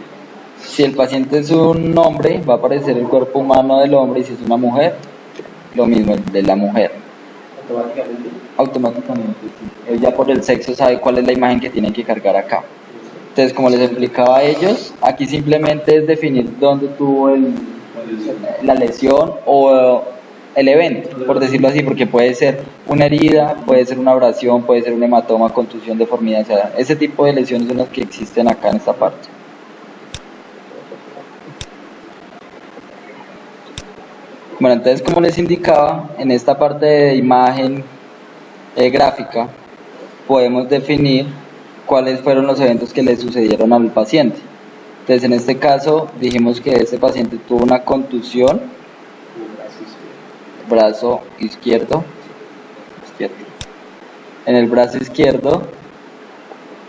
Si el paciente es un hombre, va a aparecer el cuerpo humano del hombre, y si es una mujer, lo mismo, el de la mujer. Automáticamente, sí. Él ya por el sexo sabe cuál es la imagen que tiene que cargar acá. Entonces, como les explicaba a ellos, aquí simplemente es definir dónde tuvo la lesión o el evento, por decirlo así, porque puede ser una herida, puede ser una abrasión, puede ser un hematoma, contusión, deformidad, o sea, ese tipo de lesiones son las que existen acá en esta parte. Bueno, entonces como les indicaba, en esta parte de imagen gráfica, podemos definir cuáles fueron los eventos que le sucedieron al paciente. Entonces, en este caso, dijimos que este paciente tuvo una contusión, brazo izquierdo, en el brazo izquierdo,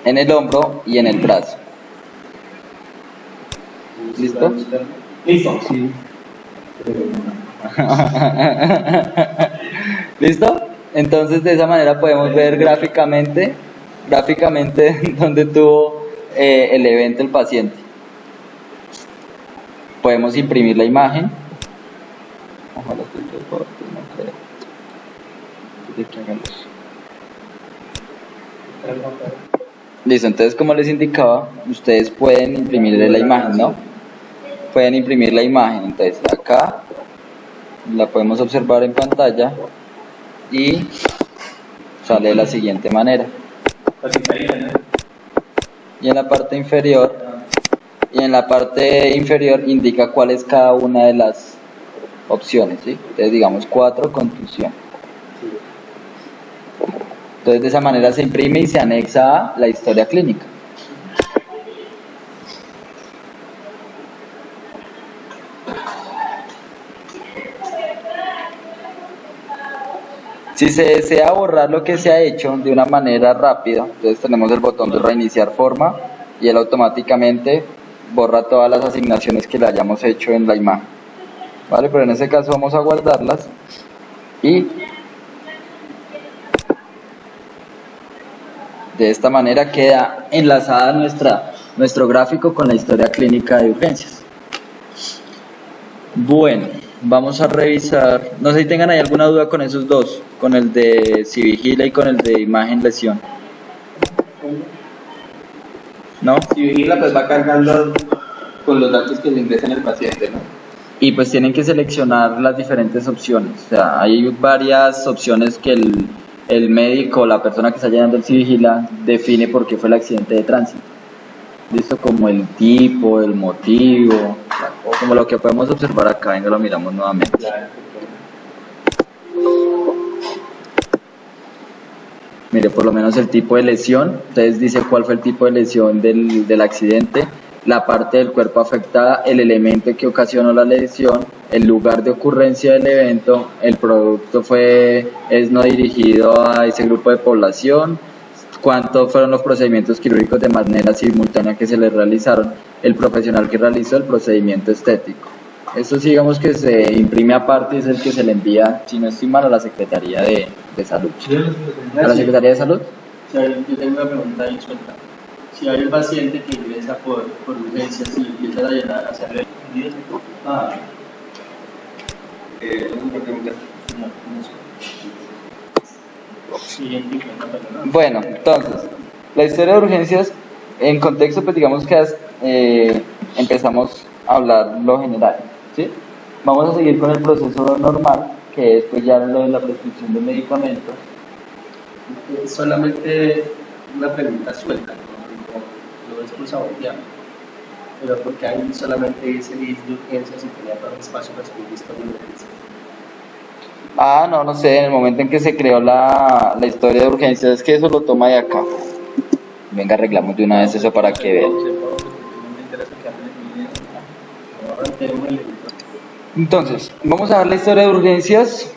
en el hombro y en el brazo. ¿Listo? Listo. Sí. ¿Listo? Entonces de esa manera podemos ver gráficamente dónde tuvo el evento el paciente. Podemos imprimir la imagen. Ojalá esté todo corto, no creo. De que hagan eso. Listo, entonces como les indicaba, ustedes pueden imprimir la imagen, ¿no? Pueden imprimir la imagen, entonces acá la podemos observar en pantalla y sale de la siguiente manera. Y en la parte inferior indica cuál es cada una de las opciones, ¿sí? Entonces digamos 4, contusión. Entonces de esa manera se imprime y se anexa a la historia clínica. Si se desea borrar lo que se ha hecho de una manera rápida, entonces tenemos el botón de reiniciar forma y él automáticamente borra todas las asignaciones que le hayamos hecho en la imagen. Vale, pero en este caso vamos a guardarlas y de esta manera queda enlazada nuestro gráfico con la historia clínica de urgencias. Bueno, vamos a revisar, no sé si tengan ahí alguna duda con esos dos, con el de si vigila y con el de imagen lesión. ¿No? Si vigila, pues va cargando con los datos que le ingresan el paciente, ¿no? Y pues tienen que seleccionar las diferentes opciones. O sea, hay varias opciones que el médico o la persona que está llenando el Civigila define por qué fue el accidente de tránsito. Listo, como el tipo, el motivo, como lo que podemos observar acá. Venga, lo miramos nuevamente. Mire, por lo menos el tipo de lesión. Entonces dice cuál fue el tipo de lesión del accidente, la parte del cuerpo afectada, el elemento que ocasionó la lesión, el lugar de ocurrencia del evento, el producto es no dirigido a ese grupo de población, cuántos fueron los procedimientos quirúrgicos de manera simultánea que se le realizaron, el profesional que realizó el procedimiento estético. Esto sí, digamos que se imprime aparte y es el que se le envía, si no estoy mal, a la Secretaría de Salud. ¿A la Secretaría de Salud? Yo tengo una pregunta ahí suelta. Si hay un paciente que ingresa por urgencias y empieza a llenar, a hacerle el Bueno, entonces, la historia de urgencias, en contexto, pues digamos que empezamos a hablar lo general, ¿sí? Vamos a seguir con el proceso normal, que es pues ya lo de la prescripción de medicamentos. Solamente una pregunta suelta, no es por sabotear, pero porque hay solamente ese list de urgencias y tenía todo el espacio para escribir historia de urgencias. No sé, en el momento en que se creó la historia de urgencias, es que eso lo toma de acá. Venga, arreglamos de una vez eso para que vean. Entonces, vamos a ver la historia de urgencias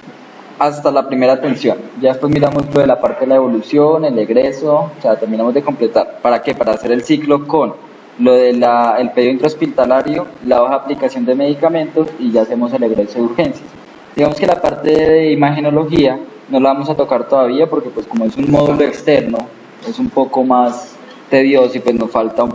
hasta la primera atención. Ya después miramos lo de la parte de la evolución, el egreso, o sea, terminamos de completar. ¿Para qué? Para hacer el ciclo con lo de el pedido intrahospitalario, la hoja de aplicación de medicamentos y ya hacemos el egreso de urgencias. Digamos que la parte de imagenología no la vamos a tocar todavía porque pues como es un módulo externo, es un poco más tedioso y pues nos falta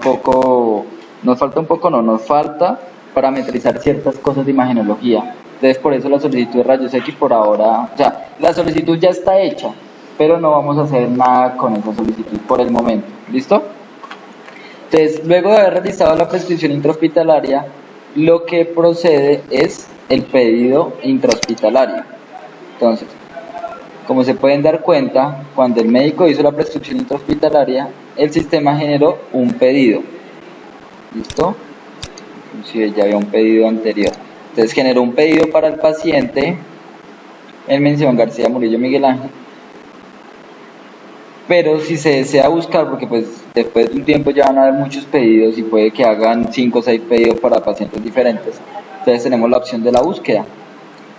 parametrizar ciertas cosas de imagenología. Entonces por eso la solicitud de rayos X por ahora, o sea, la solicitud ya está hecha, pero no vamos a hacer nada con esa solicitud por el momento. ¿Listo? Entonces, luego de haber realizado la prescripción intrahospitalaria, lo que procede es el pedido intrahospitalario. Entonces, como se pueden dar cuenta, cuando el médico hizo la prescripción intrahospitalaria, el sistema generó un pedido. ¿Listo? Inclusive ya había un pedido anterior. Entonces generó un pedido para el paciente, en mención García Murillo Miguel Ángel. Pero si se desea buscar, porque pues después de un tiempo ya van a haber muchos pedidos y puede que hagan 5 o 6 pedidos para pacientes diferentes, entonces tenemos la opción de la búsqueda.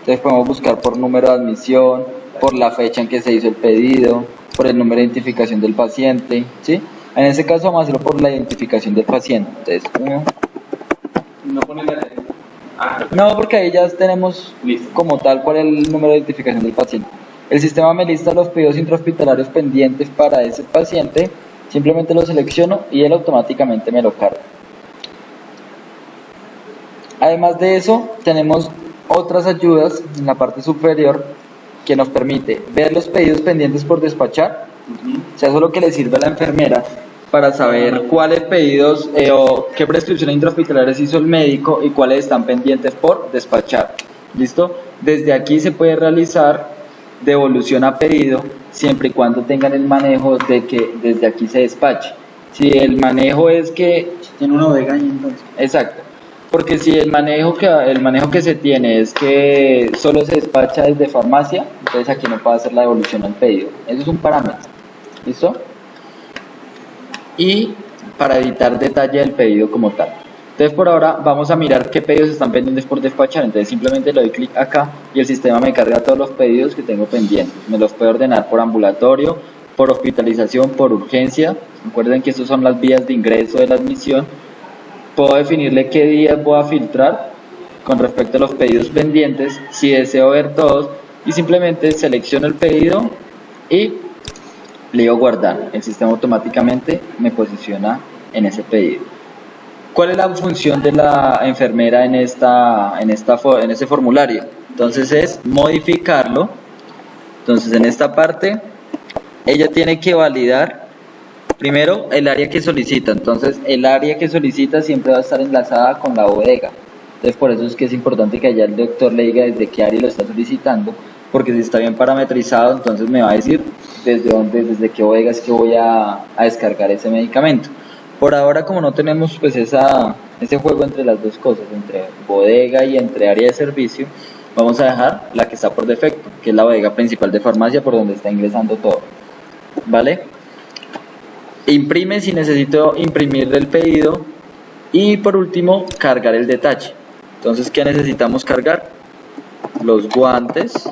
Entonces podemos buscar por número de admisión, por la fecha en que se hizo el pedido, por el número de identificación del paciente, ¿sí? En ese caso vamos a hacerlo por la identificación del paciente. Entonces, No ponen la no, porque ahí ya tenemos Listo. como tal cuál es el número de identificación del paciente. El sistema me lista los pedidos intrahospitalarios pendientes para ese paciente, simplemente lo selecciono y él automáticamente me lo carga. Además de eso, tenemos otras ayudas en la parte superior que nos permite ver los pedidos pendientes por despachar. O sea, eso es lo que le sirve a la enfermera para saber cuáles pedidos o qué prescripciones intrahospitalarias hizo el médico y cuáles están pendientes por despachar. ¿Listo? Desde aquí se puede realizar devolución a pedido siempre y cuando tengan el manejo de que desde aquí se despache. Si el manejo es que Tiene una bodega ahí entonces. exacto, porque si el manejo que se tiene es que solo se despacha desde farmacia, entonces aquí no puede hacer la devolución al pedido. Eso es un parámetro. ¿Listo? Y para evitar detalle del pedido como tal. Entonces por ahora vamos a mirar qué pedidos están pendientes por despachar. Entonces simplemente le doy clic acá y el sistema me carga todos los pedidos que tengo pendientes. Me los puede ordenar por ambulatorio, por hospitalización, por urgencia. Recuerden que estas son las vías de ingreso de la admisión. Puedo definirle qué días voy a filtrar con respecto a los pedidos pendientes, si deseo ver todos, y simplemente selecciono el pedido y le digo guardar. El sistema automáticamente me posiciona en ese pedido. ¿Cuál es la función de la enfermera en ese formulario? Entonces es modificarlo. Entonces en esta parte ella tiene que validar primero el área que solicita. Entonces el área que solicita siempre va a estar enlazada con la bodega. Entonces por eso es que es importante que allá el doctor le diga desde qué área lo está solicitando, porque si está bien parametrizado, entonces me va a decir desde qué bodega es que voy a descargar ese medicamento. Por ahora, como no tenemos pues ese juego entre las dos cosas, entre bodega y entre área de servicio, vamos a dejar la que está por defecto, que es la bodega principal de farmacia por donde está ingresando todo. ¿Vale? Imprime si necesito imprimir el pedido. Y por último, cargar el detalle. Entonces, ¿qué necesitamos cargar? Los guantes.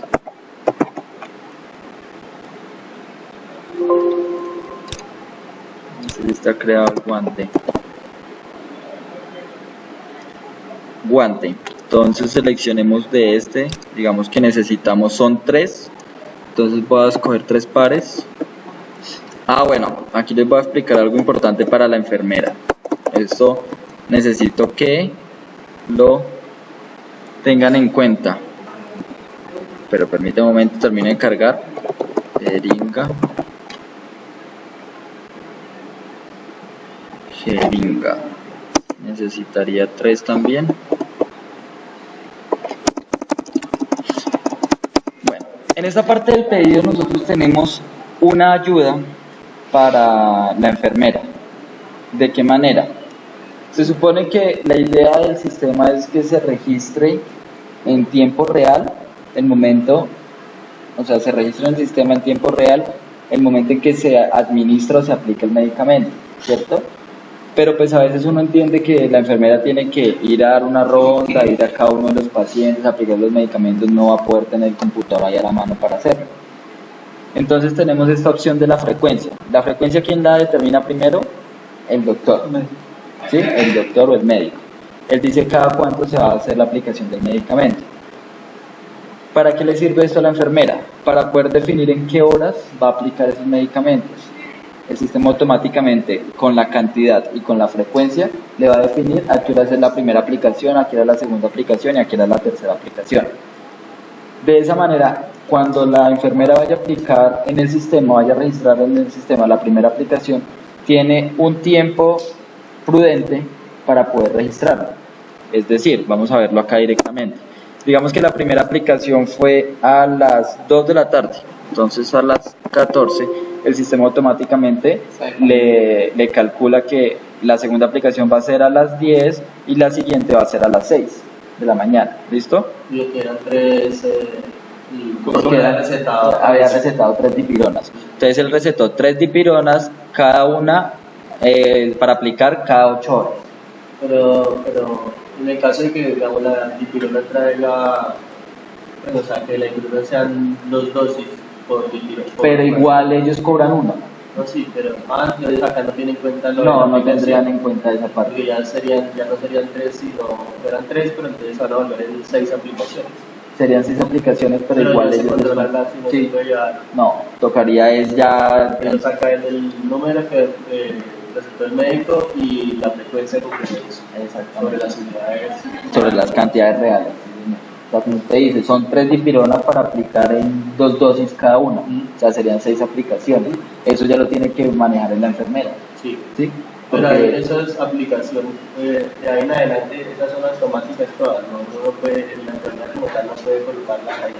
Está creado el guante. Entonces seleccionemos de este, digamos que necesitamos son 3, entonces voy a escoger 3 pares. Bueno, aquí les voy a explicar algo importante para la enfermera. Esto necesito que lo tengan en cuenta, pero permítame un momento, termine de cargar. Jeringa, necesitaría 3 también. Bueno, en esta parte del pedido nosotros tenemos una ayuda para la enfermera. ¿De qué manera? Se supone que la idea del sistema es que se registre en tiempo real el momento, o sea, se registra en el sistema en tiempo real el momento en que se administra o se aplica el medicamento, ¿cierto? Pero pues a veces uno entiende que la enfermera tiene que ir a dar una ronda, ir a cada uno de los pacientes, aplicar los medicamentos, no va a poder tener el computador ahí a la mano para hacerlo. Entonces tenemos esta opción de la frecuencia. La frecuencia, ¿quién la determina primero? El doctor. ¿Sí? El doctor o el médico. Él dice cada cuánto se va a hacer la aplicación del medicamento. ¿Para qué le sirve esto a la enfermera? Para poder definir en qué horas va a aplicar esos medicamentos. El sistema automáticamente, con la cantidad y con la frecuencia, le va a definir a qué hora es la primera aplicación, a qué hora es la segunda aplicación y a qué hora es la tercera aplicación. De esa manera, cuando la enfermera vaya a aplicar en el sistema, vaya a registrar en el sistema la primera aplicación, tiene un tiempo prudente para poder registrarla. Es decir, vamos a verlo acá directamente. Digamos que la primera aplicación fue a las 2 de la tarde, entonces a las 14 el sistema automáticamente le calcula que la segunda aplicación va a ser a las 10 y la siguiente va a ser a las 6 de la mañana. ¿Listo? Yo que eran 3 Como porque había recetado 3 dipironas. Entonces él recetó 3 dipironas, cada una para aplicar cada 8 horas. Pero en el caso de que, digamos, la dipirona traiga, bueno, o sea, que la dipirona sean 2 dosis por dipirona. Pero igual ellos cobran una. No, sí, pero entonces acá no tienen en cuenta lo de No, la no aplicación, tendrían en cuenta esa parte. porque ya no serían 3, sino eran 3, pero entonces van a volver en 6 aplicaciones. Serían 6 aplicaciones, pero igual no se ellos controla la si no sí. se puede llevar. No, tocaría es ya Ellos sacan el número que recetó el médico y la frecuencia con que se hizo. Sobre las unidades. sobre las cantidades reales. O sea, como usted dice, son 3 dipironas para aplicar en 2 dosis cada una. O sea, serían 6 aplicaciones. Eso ya lo tiene que manejar en la enfermera. Sí. ¿Sí? Pero Porque- esas aplicaciones, de ahí en adelante, esas son automáticas todas, ¿no? Uno puede, en la enfermera como tal, no puede colocarlas ahí.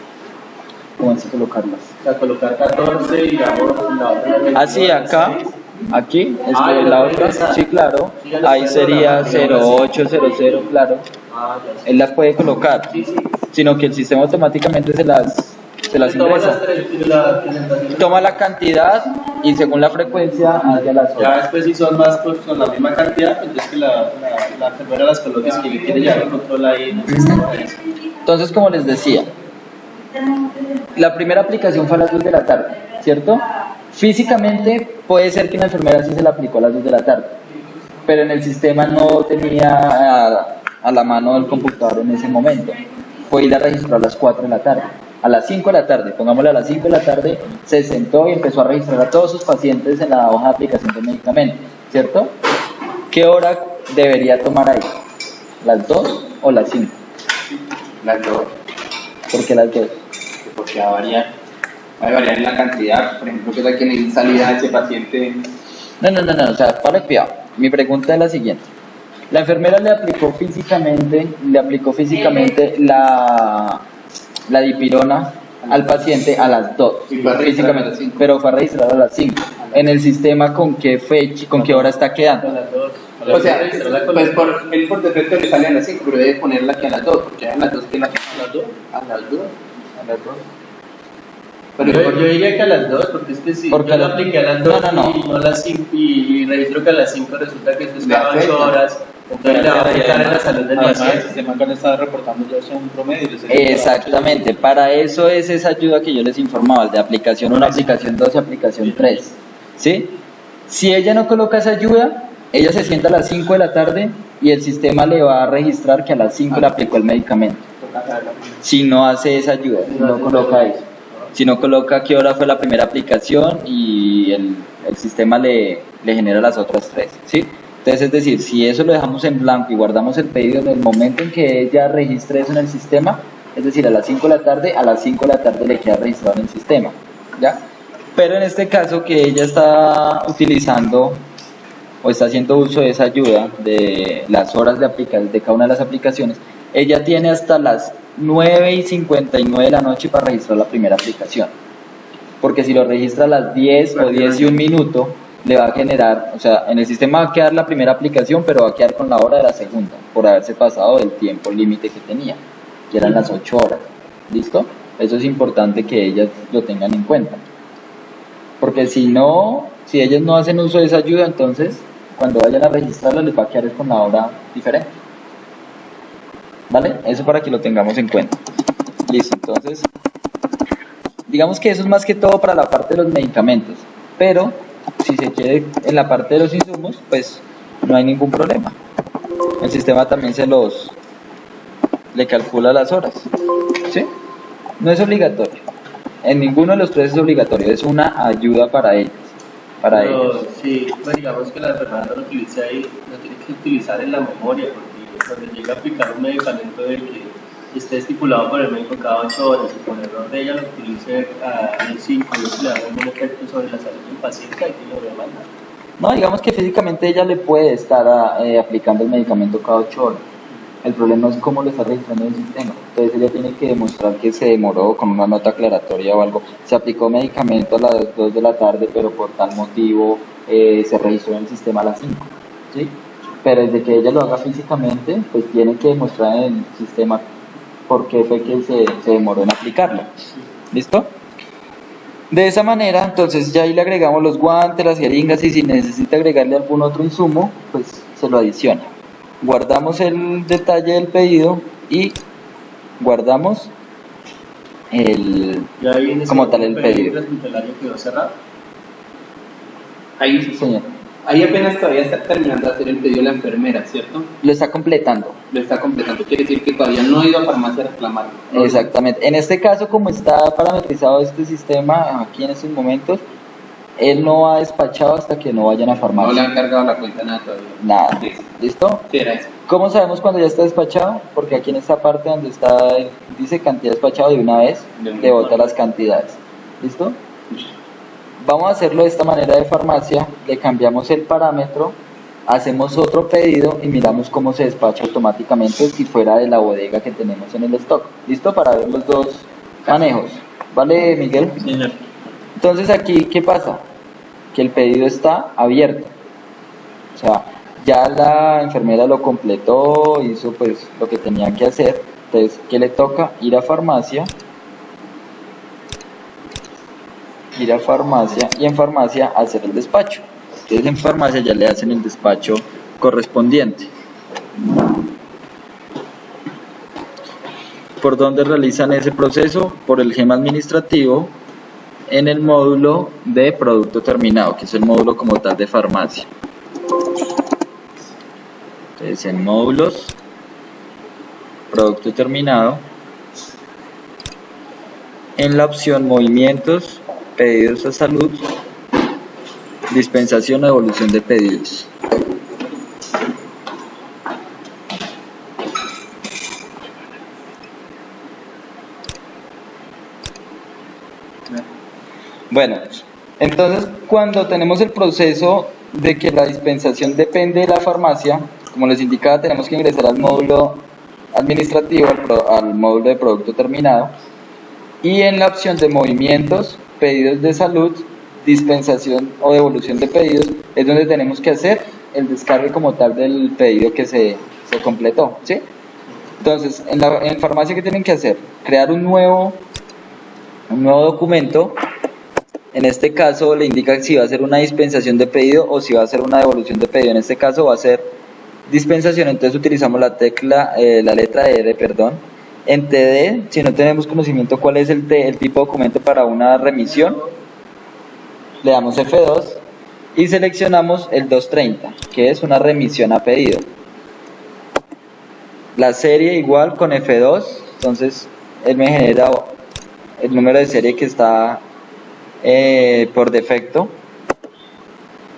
¿Cómo así colocarlas? O sea, colocar 14, digamos, la otra. Ah, sí, acá, aquí, es Ah, que ya la puede otra, empezar. sí, claro. Sí, ya lo Ahí puede sería programar, 0800, claro. Ah, ya sé. Él las puede colocar, Sí, sí. sino que el sistema automáticamente se las Toma ingresa. las 3 y la presentación. Toma la cantidad y según la frecuencia hacia las Ya horas. después si son más pues, con la misma cantidad, pues entonces que la enfermera las coloque si quiere llevar el control ahí en el sistema. Entonces, como les decía, la primera aplicación fue a las 2 de la tarde, ¿cierto? Físicamente puede ser que la enfermera sí se la aplicó a las 2 de la tarde, pero en el sistema no tenía a la mano el computador en ese momento. Fue ir a registrar a las 4 de la tarde. A las 5 de la tarde, pongámosle a las 5 de la tarde, se sentó y empezó a registrar a todos sus pacientes en la hoja de aplicación de medicamento, ¿cierto? ¿Qué hora debería tomar ahí? ¿Las 2 o las 5? Las dos, ¿Por qué las 2? porque va a variar en la cantidad. Por ejemplo, que tal que necesite salida de ese paciente. No, o sea, para cuidado. Mi pregunta es la siguiente. La enfermera le aplicó físicamente la dipirona al paciente a las 2, Y fue a registrar a las 5. pero fue a registrar a las 5. En el sistema, ¿con qué fecha, con qué hora está A quedando? las 2. O sea, pues él por defecto le sale a las 5, pero debe ponerla aquí a las 2, porque a las 2 que la ¿A las 2? a las 2. A las 2. Pero Yo diría que a las 2, porque es que si Porque yo la la- apliqué a las 2 no. y no a las 5, y registro que a las 5 resulta que esto es Le cada 8 afecta. horas, entonces le va a afectar en la salud del Además, el paciente. sistema acá le está reportando ya son un promedio. Exactamente, para eso es esa ayuda que yo les informaba, el de aplicación 1, aplicación 2 y aplicación 3. ¿Sí? Si ella no coloca esa ayuda, ella se sienta a las 5 de la tarde y el sistema le va a registrar que a las 5 le aplicó el medicamento. Si no hace esa ayuda, si no coloca eso. Si no coloca qué hora fue la primera aplicación y el sistema le genera las otras 3. ¿Sí? Entonces, es decir, si eso lo dejamos en blanco y guardamos el pedido en el momento en que ella registre eso en el sistema, es decir, a las 5 de la tarde, a las 5 de la tarde le queda registrado en el sistema, ¿ya? Pero en este caso que ella está utilizando o está haciendo uso de esa ayuda de las horas de aplicación de cada una de las aplicaciones, ella tiene hasta las 9:59 de la noche para registrar la primera aplicación. Porque si lo registra a las 10 o 10 y un minuto, le va a generar, o sea, en el sistema va a quedar la primera aplicación, pero va a quedar con la hora de la segunda, por haberse pasado del tiempo límite que tenía, que eran las 8 horas. ¿Listo? Eso es importante que ellas lo tengan en cuenta. Porque si ellas no hacen uso de esa ayuda, entonces cuando vayan a registrarla les va a quedar con la hora diferente. ¿Vale? Eso para que lo tengamos en cuenta. Listo, entonces, digamos que eso es más que todo para la parte de los medicamentos, pero si se quiere en la parte de los insumos, pues no hay ningún problema. El sistema también le calcula las horas. ¿Sí? No es obligatorio. En ninguno de los tres es obligatorio, es una ayuda para ellos. Para ellos. Sí, pues digamos que la enfermedad no lo utilice ahí, lo tiene que utilizar en la memoria, porque cuando llega a aplicar un medicamento del que esté estipulado por el médico cada 8 horas y por error de ella lo utilice a los 5 y eso le da algún efecto sobre la salud del paciente, hay que lo demanda. No, digamos que físicamente ella le puede estar aplicando el medicamento cada 8 horas. El problema es cómo lo está registrando en el sistema. Entonces ella tiene que demostrar que se demoró con una nota aclaratoria o algo. Se aplicó medicamento a las 2 de la tarde, pero por tal motivo se registró en el sistema a las 5. ¿Sí? Pero desde que ella lo haga físicamente, pues tiene que demostrar en el sistema por qué fue que se demoró en aplicarlo. ¿Listo? De esa manera, entonces ya ahí le agregamos los guantes, las jeringas, y si necesita agregarle algún otro insumo, pues se lo adiciona. Guardamos el detalle del pedido y guardamos Ya ahí en ese como tal el momento pedido. transhospitalario quedó cerrado. Ahí, Sí, señor. ahí apenas todavía está terminando de hacer el pedido la enfermera, ¿cierto? Lo está completando. Lo está completando. Quiere decir que todavía no ha ido a farmacia a reclamar. Exactamente. En este caso, como está parametrizado este sistema aquí en estos momentos, él no ha despachado hasta que no vayan a No le farmacia. han cargado la cuenta nada todavía. Nada. Listo. ¿Listo? Sí, era eso. ¿Cómo sabemos cuando ya está despachado? Porque aquí en esta parte donde está, dice cantidad despachado, de una vez De una te bota vez. las cantidades. ¿Listo? Vamos a hacerlo de esta manera de farmacia, le cambiamos el parámetro, hacemos otro pedido y miramos cómo se despacha automáticamente si fuera de la bodega que tenemos en el stock. ¿Listo? Para ver los dos manejos. ¿Vale, Miguel? Señor. Entonces aquí, ¿qué pasa? Que el pedido está abierto. O sea, ya la enfermera lo completó, hizo pues lo que tenía que hacer. Entonces, ¿qué le toca? Ir a farmacia y en farmacia hacer el despacho. Entonces en farmacia ya le hacen el despacho correspondiente. ¿Por dónde realizan ese proceso? Por el GEM administrativo en el módulo de producto terminado, que es el módulo como tal de farmacia. Entonces en módulos, producto terminado, en la opción movimientos, pedidos a salud, dispensación o devolución de pedidos. Bueno, entonces cuando tenemos el proceso de que la dispensación depende de la farmacia, como les indicaba, tenemos que ingresar al módulo administrativo, al módulo de producto terminado, y en la opción de movimientos, pedidos de salud, dispensación o devolución de pedidos, es donde tenemos que hacer el descargue como tal del pedido que se completó, ¿sí? Entonces, en farmacia, ¿qué tienen que hacer? Crear un nuevo documento. En este caso le indica si va a ser una dispensación de pedido o si va a ser una devolución de pedido. En este caso va a ser dispensación, entonces utilizamos la letra R, perdón. En TD, si no tenemos conocimiento cuál es el tipo de documento para una remisión, le damos F2 y seleccionamos el 230, que es una remisión a pedido. La serie igual con F2, entonces él me genera el número de serie que está por defecto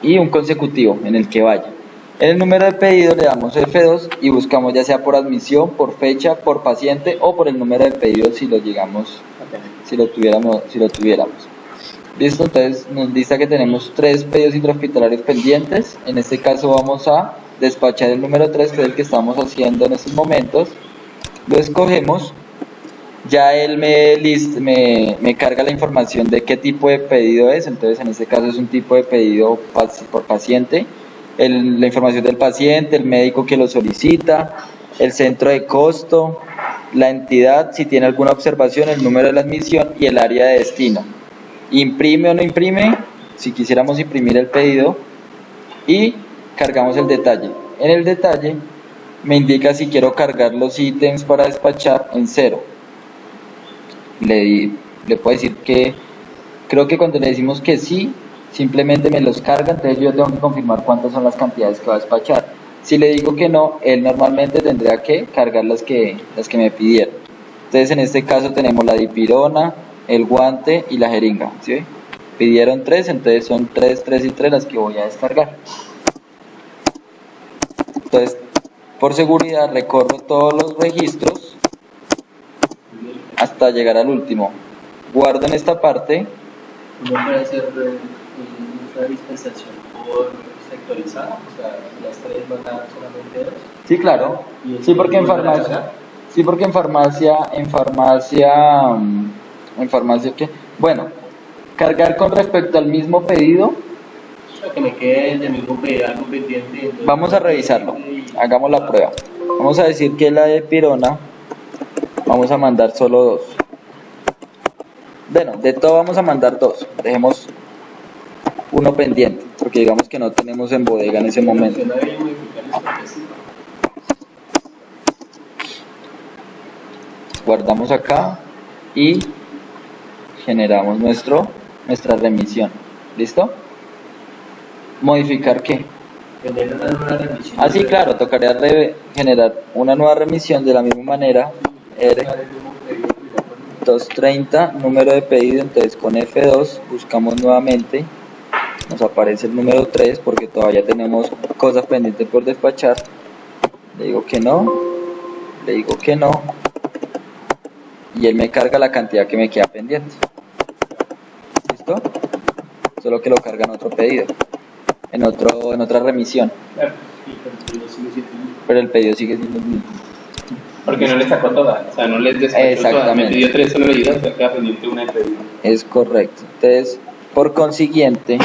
y un consecutivo en el que vaya. En el número de pedido le damos F2 y buscamos ya sea por admisión, por fecha, por paciente o por el número de pedido si lo tuviéramos. Listo, entonces nos dice que tenemos 3 pedidos intrahospitalarios pendientes. En este caso vamos a despachar el número 3, que es el que estamos haciendo en estos momentos. Lo escogemos. Ya él me carga la información de qué tipo de pedido es. Entonces en este caso es un tipo de pedido por paciente. La información del paciente, el médico que lo solicita, el centro de costo, la entidad, si tiene alguna observación, el número de la admisión y el área de destino. Imprime o no imprime, si quisiéramos imprimir el pedido, y cargamos el detalle. En el detalle me indica si quiero cargar los ítems para despachar en 0. Le puedo decir que creo que cuando le decimos que sí, simplemente me los carga, entonces yo tengo que confirmar cuántas son las cantidades que va a despachar. Si le digo que no, él normalmente tendría que cargar las que me pidieron. Entonces en este caso tenemos la dipirona, el guante y la jeringa, ¿sí? Pidieron 3, entonces son 3, 3 y 3 las que voy a descargar. Entonces, por seguridad recorro todos los registros hasta llegar al último. Guardo en esta parte. ¿No puede hacer una dispensación por sectorizada? O sea, las 3 mandar solamente 2. Sí, claro. Sí, porque en farmacia. Sí, porque en farmacia, ¿qué? Bueno, cargar con respecto al mismo pedido. O sea, que me quede del mismo pedido algo pendiente. Entonces, Vamos a revisarlo. Hagamos la prueba. Vamos a decir que la de pirona Vamos a mandar solo 2. Bueno, de todo vamos a mandar 2. Dejemos uno pendiente, porque digamos que no tenemos en bodega en ese momento. Guardamos acá y generamos nuestra remisión. ¿Listo? ¿Modificar qué? Tener una nueva remisión. Ah, sí, claro, tocaría generar una nueva remisión de la misma manera. R230, número de pedido, entonces con F2 buscamos nuevamente, nos aparece el número 3 porque todavía tenemos cosas pendientes por despachar. Le digo que no, le digo que no, y él me carga la cantidad que me queda pendiente. ¿Listo? Solo que lo carga en otro pedido, en otra remisión, Claro, y el pedido sigue siendo el mismo. pero el pedido sigue siendo el mismo. Porque no le sacó toda, o sea, no les despachó toda. Exactamente. Me pidió 3 solo medidas, o sea, queda pendiente una de pedido. Es correcto. Entonces, por consiguiente,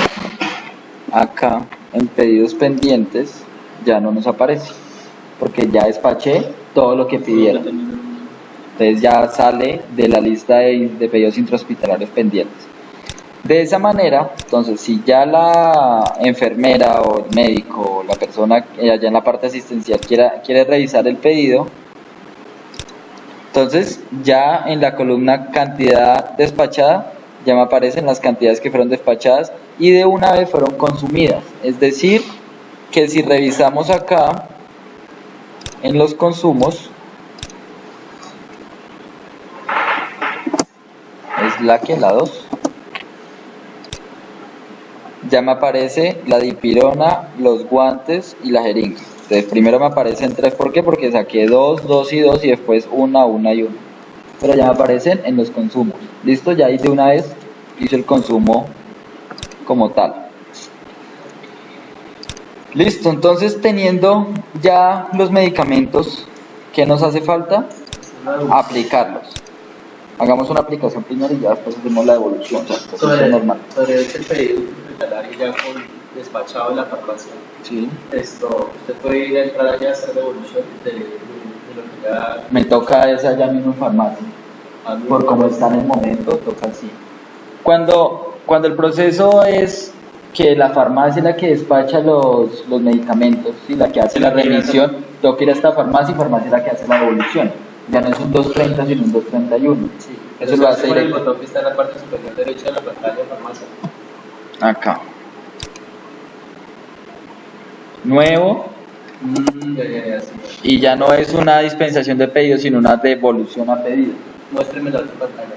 acá en pedidos pendientes ya no nos aparece, porque ya despaché todo lo que pidieron. Entonces ya sale de la lista de pedidos intrahospitalarios pendientes. De esa manera, entonces, si ya la enfermera o el médico o la persona allá en la parte asistencial quiere revisar el pedido, entonces ya en la columna cantidad despachada ya me aparecen las cantidades que fueron despachadas y de una vez fueron consumidas. Es decir, que si revisamos acá en los consumos, es la 2, ya me aparece la dipirona, los guantes y la jeringa. Entonces primero me aparecen 3, ¿por qué? Porque saqué 2, 2 y 2 y después 1 y 1. Pero ya me aparecen en los consumos. ¿Listo? Ya ahí de una vez hice el consumo como tal. Listo, entonces teniendo ya los medicamentos, ¿qué nos hace falta? Aplicarlos. Hagamos una aplicación primero y ya después hacemos la devolución. O sea, pues eso es normal. Sobre este pedido hospitalario ya con despachado en la farmacia, Sí. usted puede ir a entrar allá a hacer devolución de lo que ya... Me toca esa ya mismo en farmacia. Por cómo está en el momento, toca así. Cuando el proceso es que la farmacia es la que despacha los medicamentos y la que hace la remisión, tengo que ir a esta farmacia y farmacia es la que hace la devolución. Ya no es un 230 sino un 231. Sí, Eso lo hace por el directo. botón que está en la parte superior derecha de la pantalla de farmacia. Acá. Nuevo, Ya, sí. y ya no es una dispensación de pedido sino una devolución a pedido. Muéstreme la otra pantalla.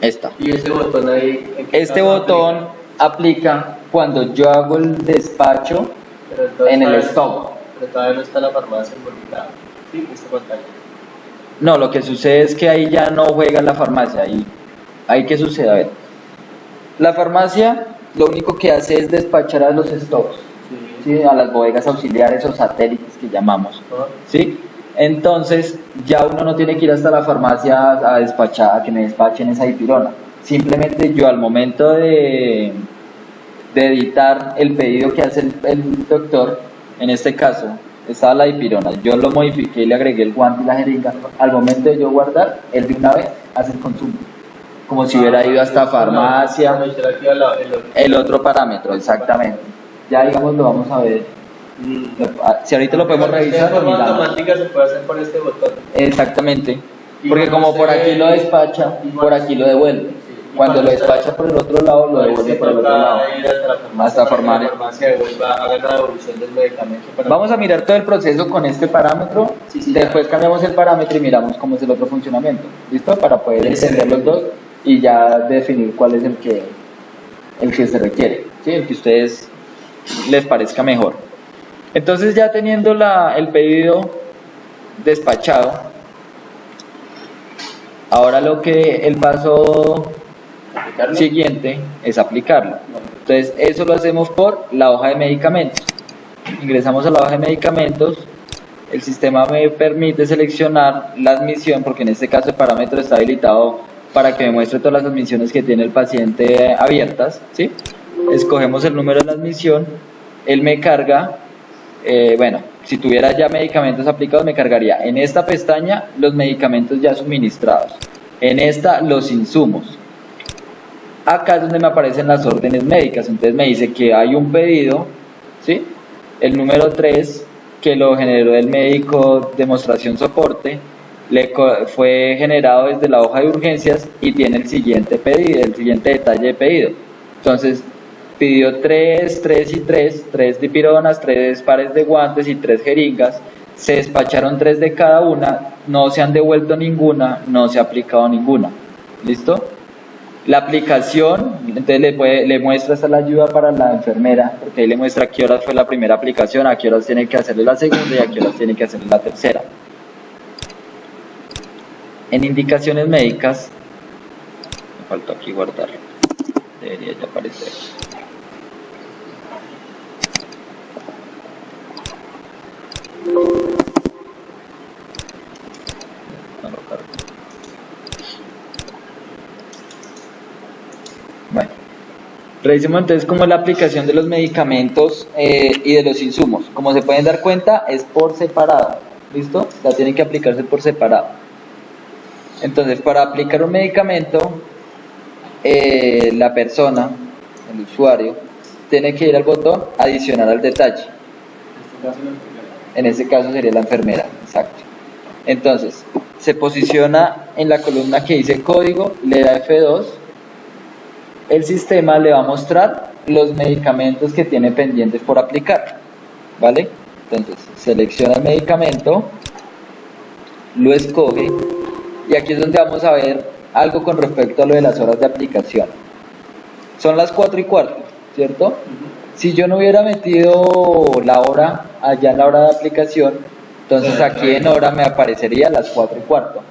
Esta. Y ese botón ahí... ¿en qué Este caso botón aplica cuando yo hago el despacho aplica? Pero entonces en el todavía- stock. Pero todavía no está la farmacia involucrada. Sí, esta pantalla. No, lo que sucede es que ahí ya no juega la farmacia. Ahí ¿qué sucede? A ver. La farmacia lo único que hace es despachar a los stocks, ¿sí? A las bodegas auxiliares o satélites que llamamos. ¿No? ¿Sí? Entonces ya uno no tiene que ir hasta la farmacia a despachar, a que me despachen esa dipirona. Simplemente yo al momento de editar el pedido que hace el doctor, en este caso estaba la dipirona, yo lo modifiqué y le agregué el guante y la jeringa. Al momento de yo guardar, él de una vez hace el consumo, como si hubiera ido hasta farmacia. Cuando hiciera aquí El otro parámetro, exactamente. Ya digamos lo vamos a ver. Si ahorita lo podemos revisar, De lo forma miramos. automática se puede hacer por este botón. Exactamente. Y Porque cuando como por usted- aquí lo despacha, y por aquí lo devuelve. y Cuando lo cuando usted- despacha por el otro lado, lo devuelve por el otro lado. Ir hasta la farmacia, Hasta para que farmacia. la farmacia devuelva, haga la devolución del medicamento. Para Vamos a mirar todo el proceso con este parámetro. Sí, Después cambiamos el parámetro y miramos cómo es el otro funcionamiento. ¿Listo? Para poder entender los dos y ya definir cuál es el que se requiere. ¿Sí? El que a ustedes les parezca mejor. Entonces ya teniendo el pedido despachado, ahora el paso siguiente es aplicarlo. Entonces eso lo hacemos por la hoja de medicamentos. Ingresamos a la hoja de medicamentos, el sistema me permite seleccionar la admisión, porque en este caso el parámetro está habilitado para que me muestre todas las admisiones que tiene el paciente abiertas, ¿sí? Escogemos el número de la admisión él me carga, bueno, si tuviera ya medicamentos aplicados, me cargaría en esta pestaña los medicamentos ya suministrados, en esta los insumos. Acá es donde me aparecen las órdenes médicas, entonces me dice que hay un pedido, ¿sí? El número 3, que lo generó el médico demostración soporte, fue generado desde la hoja de urgencias y tiene el siguiente pedido, el siguiente detalle de pedido. Entonces, pidió 3 y 3 dipironas, 3 pares de guantes y 3 jeringas. Se despacharon 3 de cada una, no se han devuelto ninguna, no se ha aplicado ninguna. ¿Listo? La aplicación, entonces le muestra esta la ayuda para la enfermera, porque ahí le muestra a qué horas fue la primera aplicación, a qué horas tiene que hacerle la segunda y a qué horas tiene que hacerle la tercera. En indicaciones médicas, me faltó aquí guardarlo, debería ya aparecer. No lo cargo. Bueno, revisemos entonces cómo es la aplicación de los medicamentos y de los insumos. Como se pueden dar cuenta, es por separado. ¿Listo? O sea, tienen que aplicarse por separado. Entonces, para aplicar un medicamento, la persona, el usuario, tiene que ir al botón adicionar al detalle. En este caso sería la enfermera, exacto. Entonces, se posiciona en la columna que dice código, le da F2, el sistema le va a mostrar los medicamentos que tiene pendientes por aplicar, ¿vale? Entonces, selecciona el medicamento, lo escoge, y aquí es donde vamos a ver algo con respecto a lo de las horas de aplicación. Son las 4:15, ¿cierto? Si yo no hubiera metido la hora allá en la hora de aplicación, entonces aquí en hora me aparecería las 4:15.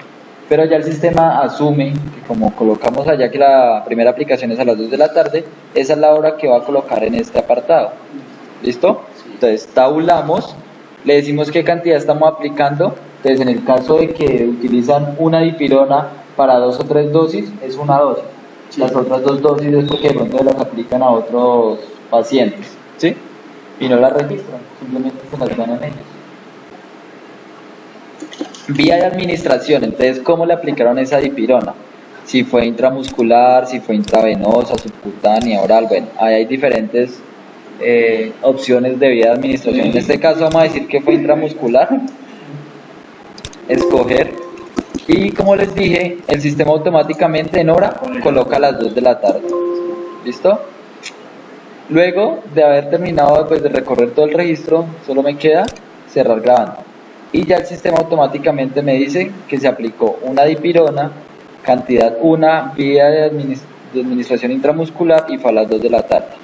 Pero ya el sistema asume que como colocamos allá que la primera aplicación es a las 2 de la tarde, esa es la hora que va a colocar en este apartado. ¿Listo? Entonces tabulamos, le decimos qué cantidad estamos aplicando. Entonces, en el caso de que utilizan una dipirona para 2 o 3 dosis, es una dosis. Las otras 2 dosis es porque de pronto las aplican a otros pacientes, ¿sí? Y no las registran, simplemente se las dan a ellos. Vía de administración, entonces, ¿cómo le aplicaron esa dipirona? Si fue intramuscular, si fue intravenosa, subcutánea, oral, bueno, ahí hay diferentes opciones de vía de administración. En este caso vamos a decir que fue intramuscular. Escoger, y como les dije, el sistema automáticamente en hora coloca a las 2 de la tarde. ¿Listo? Luego de haber terminado de recorrer todo el registro, solo me queda cerrar grabando, y ya el sistema automáticamente me dice que se aplicó una dipirona, cantidad 1, vía de administración intramuscular, y fue a las 2 de la tarde.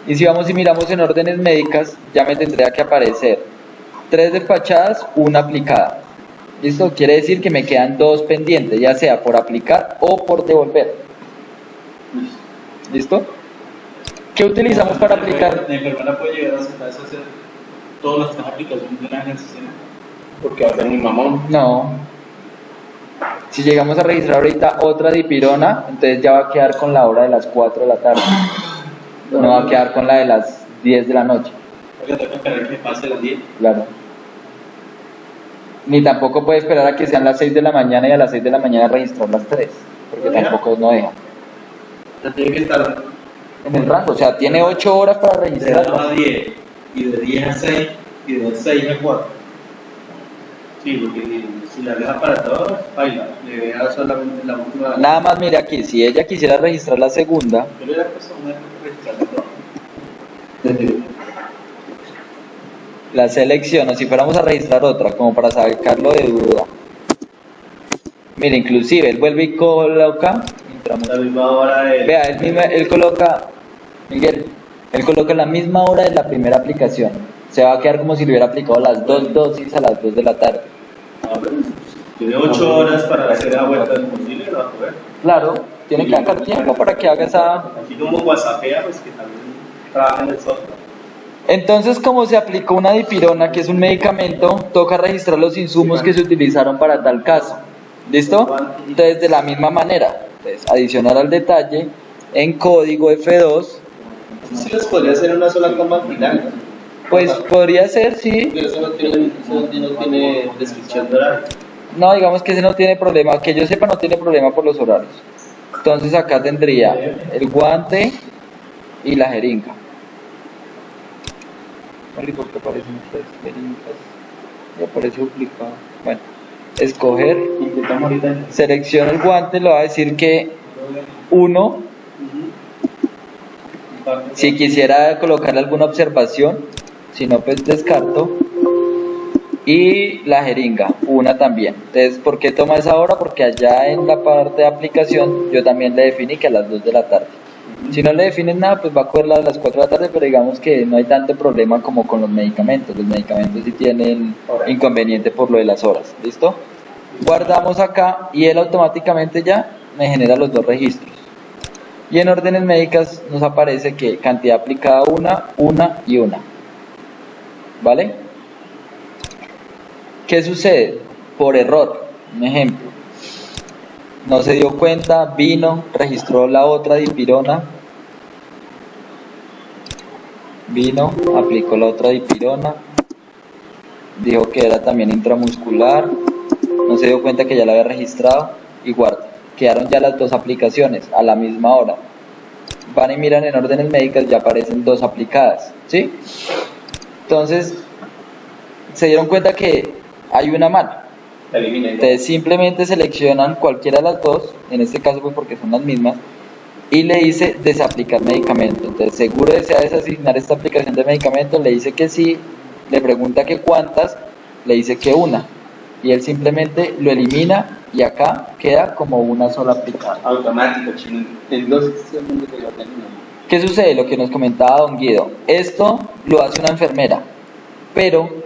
Y si vamos y miramos en órdenes médicas, ya me tendría que aparecer 3 despachadas, 1 aplicada. ¿Listo? Quiere decir que me quedan 2 pendientes, ya sea por aplicar o por devolver. ¿Listo? ¿Qué utilizamos para aplicar? La enfermera puede llegar a sentarse a hacer todas las aplicaciones de una sistema. Porque va a ser muy mamón. No. Si llegamos a registrar ahorita otra dipirona, entonces ya va a quedar con la hora de las 4 de la tarde. No va a quedar con la de las 10 de la noche. Oiga, tengo que esperar que pase las 10. Claro. Ni tampoco puede esperar a que sean las 6 de la mañana y a las 6 de la mañana registrar las 3, porque tampoco no deja. Ya tiene que estar En el rango, o sea, tiene 8 horas para De registrar. 2 a 10, y de 10 a 6, y de 6 a 4. Sí, porque si la deja para todos, baila, le vea solamente la última. Nada más mire aquí, si ella quisiera registrar la segunda, Yo le hubiera puesto una registrada todo. la selecciono. Si fuéramos a registrar otra, como para sacarlo de duda. Mire, inclusive él vuelve y coloca. La misma hora de. Vea, él coloca, Miguel, él coloca la misma hora de la primera aplicación. Se va a quedar como si le hubiera aplicado las 2 dosis a las 2 de la tarde. Tiene 8 horas para hacer la vuelta del posible, ¿no? Claro, tiene que sacar tiempo para que haga esa. Así como WhatsAppea, pues que también trabaja en el software. Entonces, como se aplicó una dipirona, que es un medicamento, toca registrar los insumos que se utilizaron para tal caso. ¿Listo? Entonces, de la misma manera, entonces, adicionar al detalle, en código F2, Sí los podría hacer en una sola toma al final, ¿no? Pues podría ser, sí. Porque eso no tiene descripción de horario. No, digamos que ese no tiene problema, que yo sepa no tiene problema por los horarios. Entonces acá tendría el guante y la jeringa. Ay, ¿por qué aparecen estas jeringas? Ya aparece duplicado. Bueno, escoger, Intentamos ahorita. selecciono el guante, le va a decir que 1. Si quisiera colocarle alguna observación, si no, pues descarto. Y la jeringa, una también. Entonces, ¿por qué toma esa hora? Porque allá en la parte de aplicación yo también le definí que a las 2 de la tarde. Si no le defines nada, pues va a cogerla a las 4 de la tarde, pero digamos que no hay tanto problema como con los medicamentos. Los medicamentos sí tienen inconveniente por lo de las horas. ¿Listo? Guardamos acá y él automáticamente ya me genera los 2 registros. Y en órdenes médicas nos aparece que cantidad aplicada una y una. ¿Vale? ¿Qué sucede? Por error, un ejemplo. No se dio cuenta, vino, registró la otra dipirona. Vino, aplicó la otra dipirona. Dijo que era también intramuscular. No se dio cuenta que ya la había registrado y guarda. Quedaron ya las 2 aplicaciones a la misma hora. Van y miran en órdenes médicas, ya aparecen 2 aplicadas, ¿sí? Entonces, se dieron cuenta que hay una mal. Entonces simplemente seleccionan cualquiera de las 2, en este caso pues porque son las mismas, y le dice desaplicar medicamento. Entonces seguro desea desasignar esta aplicación de medicamento, le dice que sí, le pregunta que cuántas, le dice que una, y él simplemente lo elimina y acá queda como una sola aplicada. Automático, chino. En 2 segundos se lo termina. ¿Qué sucede? Lo que nos comentaba Don Guido, esto lo hace una enfermera, pero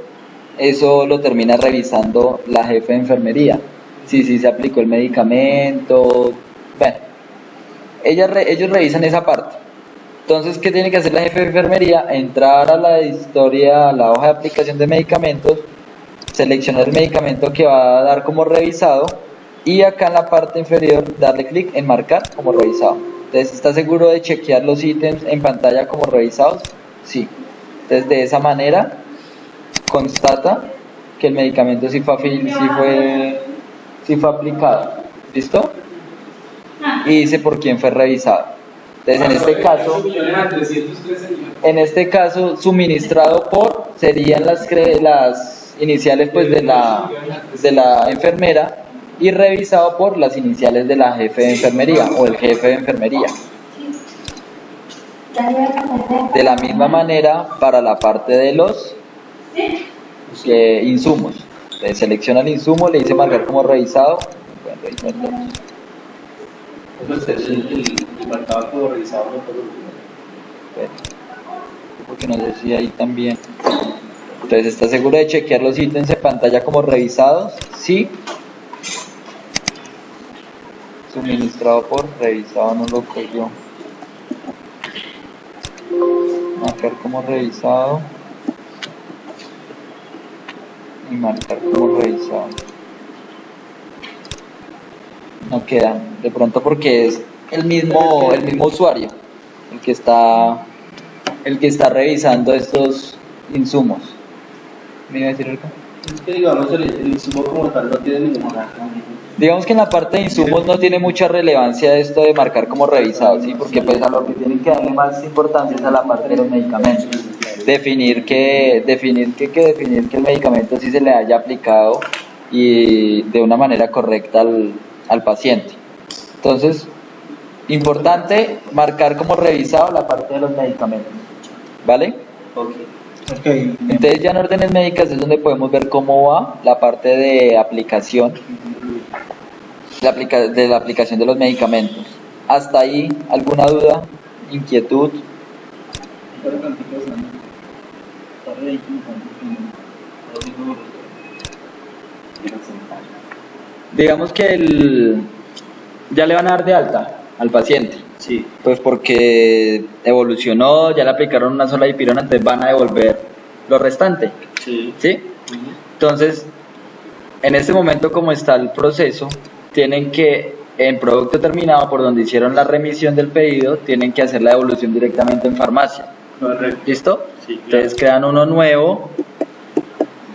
eso lo termina revisando la jefe de enfermería, si se aplicó el medicamento. Bueno, ellos revisan esa parte. Entonces, ¿qué tiene que hacer la jefe de enfermería? Entrar a la historia, a la hoja de aplicación de medicamentos, seleccionar el medicamento que va a dar como revisado y acá en la parte inferior darle clic en marcar como revisado. Entonces, ¿está seguro de chequear los ítems en pantalla como revisados? Sí. Entonces, de esa manera constata que el medicamento sí fue aplicado. ¿Listo? Y dice por quién fue revisado. Entonces en este caso suministrado por serían las iniciales pues de la enfermera y revisado por las iniciales de la jefe de enfermería o el jefe de enfermería. De la misma manera para la parte de los insumos. Selecciona el insumo, le dice marcar como revisado. Entonces el marcador como revisado no todo. Porque nos decía ahí también. Entonces, ¿está seguro de chequear los ítems de pantalla como revisados? Sí. Suministrado por revisado, no lo cogió. Marcar como revisado. Y marcar como revisado. No queda, de pronto porque es el mismo usuario el que está revisando estos insumos. ¿Me iba a decir algo? Es que digamos el insumo como tal no tiene ninguna. Digamos que en la parte de insumos no tiene mucha relevancia esto de marcar como revisado, ¿sí? Porque pues a lo que tienen que darle más importancia es a la parte de los medicamentos. Definir que el medicamento sí se le haya aplicado y de una manera correcta al paciente. Entonces, importante marcar como revisado la parte de los medicamentos, ¿vale? Okay. Entonces ya en órdenes médicas es donde podemos ver cómo va la parte de aplicación, de la aplicación de los medicamentos. Hasta ahí, ¿alguna duda, inquietud? Digamos que ya le van a dar de alta al paciente. Sí. Pues porque evolucionó, ya le aplicaron una sola dipirona, entonces van a devolver lo restante. Sí. ¿Sí? Entonces, en este momento como está el proceso, tienen que en producto terminado por donde hicieron la remisión del pedido, tienen que hacer la devolución directamente en farmacia. Correcto. ¿Listo? Sí, claro. Entonces crean uno nuevo,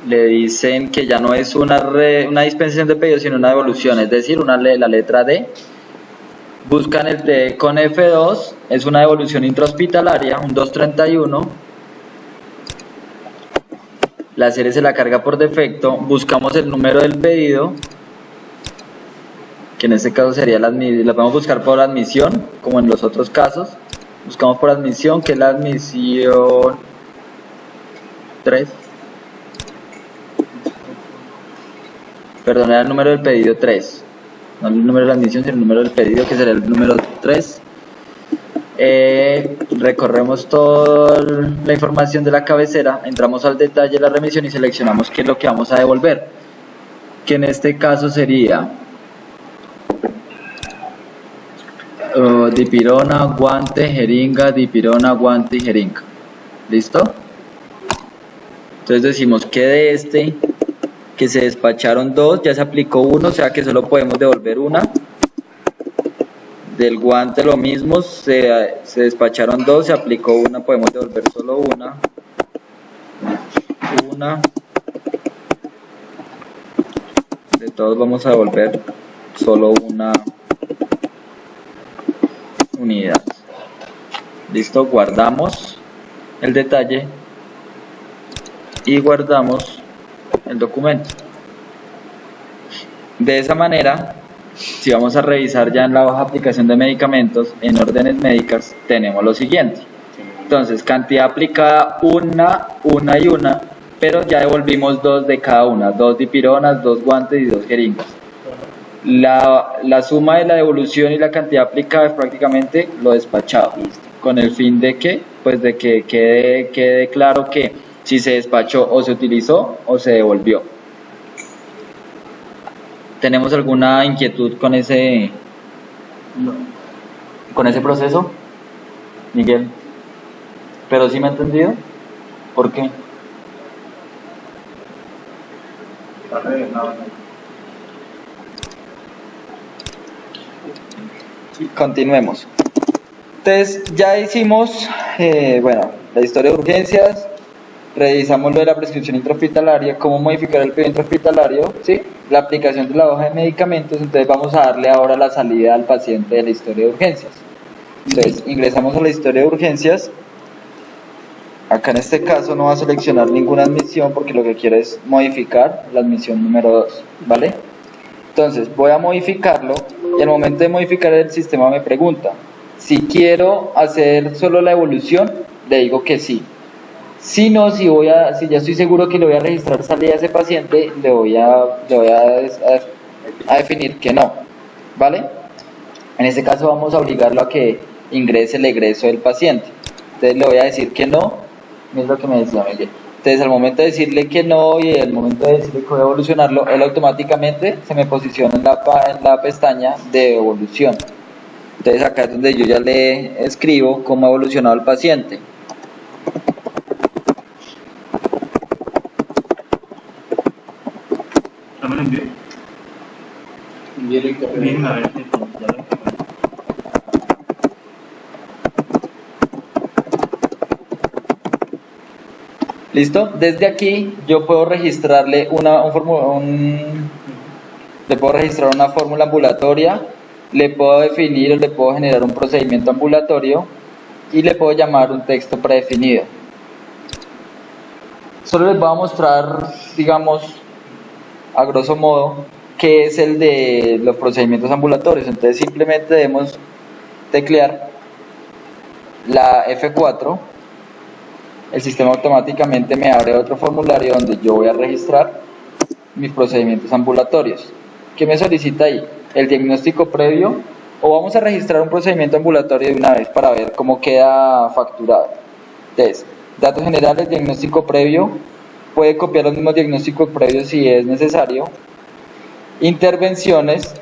le dicen que ya no es una dispensación de pedido, sino una devolución, es decir, la letra D. Buscan el T con F2, es una devolución intrahospitalaria, un 231. La serie se la carga por defecto, buscamos el número del pedido, que en este caso sería la podemos buscar por admisión, como en los otros casos. Buscamos por admisión, que es la admisión 3. Perdón, era el número del pedido 3. No el número de la admisión, sino el número del pedido, que será el número 3. Recorremos toda la información de la cabecera, entramos al detalle de la remisión y seleccionamos qué es lo que vamos a devolver, que en este caso sería dipirona, guante, jeringa, dipirona, guante y jeringa. ¿Listo? Entonces decimos que de que se despacharon 2, ya se aplicó 1, o sea que solo podemos devolver una. Del guante lo mismo, se despacharon 2, se aplicó 1, podemos devolver solo una. De todos vamos a devolver solo una unidad. Listo, guardamos el detalle y guardamos el documento. De esa manera, si vamos a revisar ya en la hoja de aplicación de medicamentos, en órdenes médicas, tenemos lo siguiente. Entonces, cantidad aplicada una, pero ya devolvimos 2 de cada una, 2 dipironas, 2 guantes y 2 jeringas. La suma de la devolución y la cantidad aplicada es prácticamente lo despachado, con el fin de que, pues de que quede claro que si se despachó o se utilizó o se devolvió. ¿Tenemos alguna inquietud con ese proceso, Miguel? ¿Pero sí me ha entendido? ¿Por qué? Continuemos. Entonces ya hicimos la historia de urgencias, revisamos lo de la prescripción intrahospitalaria, cómo modificar el pedido intrahospitalario, ¿sí? La aplicación de la hoja de medicamentos. Entonces vamos a darle ahora la salida al paciente de la historia de urgencias. Entonces ingresamos a la historia de urgencias. Acá en este caso no va a seleccionar ninguna admisión porque lo que quiere es modificar la admisión número 2, ¿vale? Entonces voy a modificarlo y al momento de modificar el sistema me pregunta si quiero hacer solo la evolución, le digo que sí. Si no, si ya estoy seguro que le voy a registrar salida a ese paciente, le voy a definir que no, ¿vale? En este caso vamos a obligarlo a que ingrese el egreso del paciente. Entonces le voy a decir que no, es lo que me decía Miguel. Entonces al momento de decirle que no y al momento de decirle que voy a evolucionarlo, él automáticamente se me posiciona en la pestaña de evolución. Entonces acá es donde yo ya le escribo cómo ha evolucionado el paciente. ¿Listo? Desde aquí yo puedo registrarle le puedo registrar una fórmula ambulatoria, le puedo definir o le puedo generar un procedimiento ambulatorio y le puedo llamar un texto predefinido. Solo les voy a mostrar, digamos, a grosso modo, qué es el de los procedimientos ambulatorios. Entonces simplemente debemos teclear la F4. El sistema automáticamente me abre otro formulario donde yo voy a registrar mis procedimientos ambulatorios. ¿Qué me solicita ahí? El diagnóstico previo, o vamos a registrar un procedimiento ambulatorio de una vez para ver cómo queda facturado. Entonces, datos generales, diagnóstico previo, puede copiar los mismos diagnósticos previos si es necesario. Intervenciones,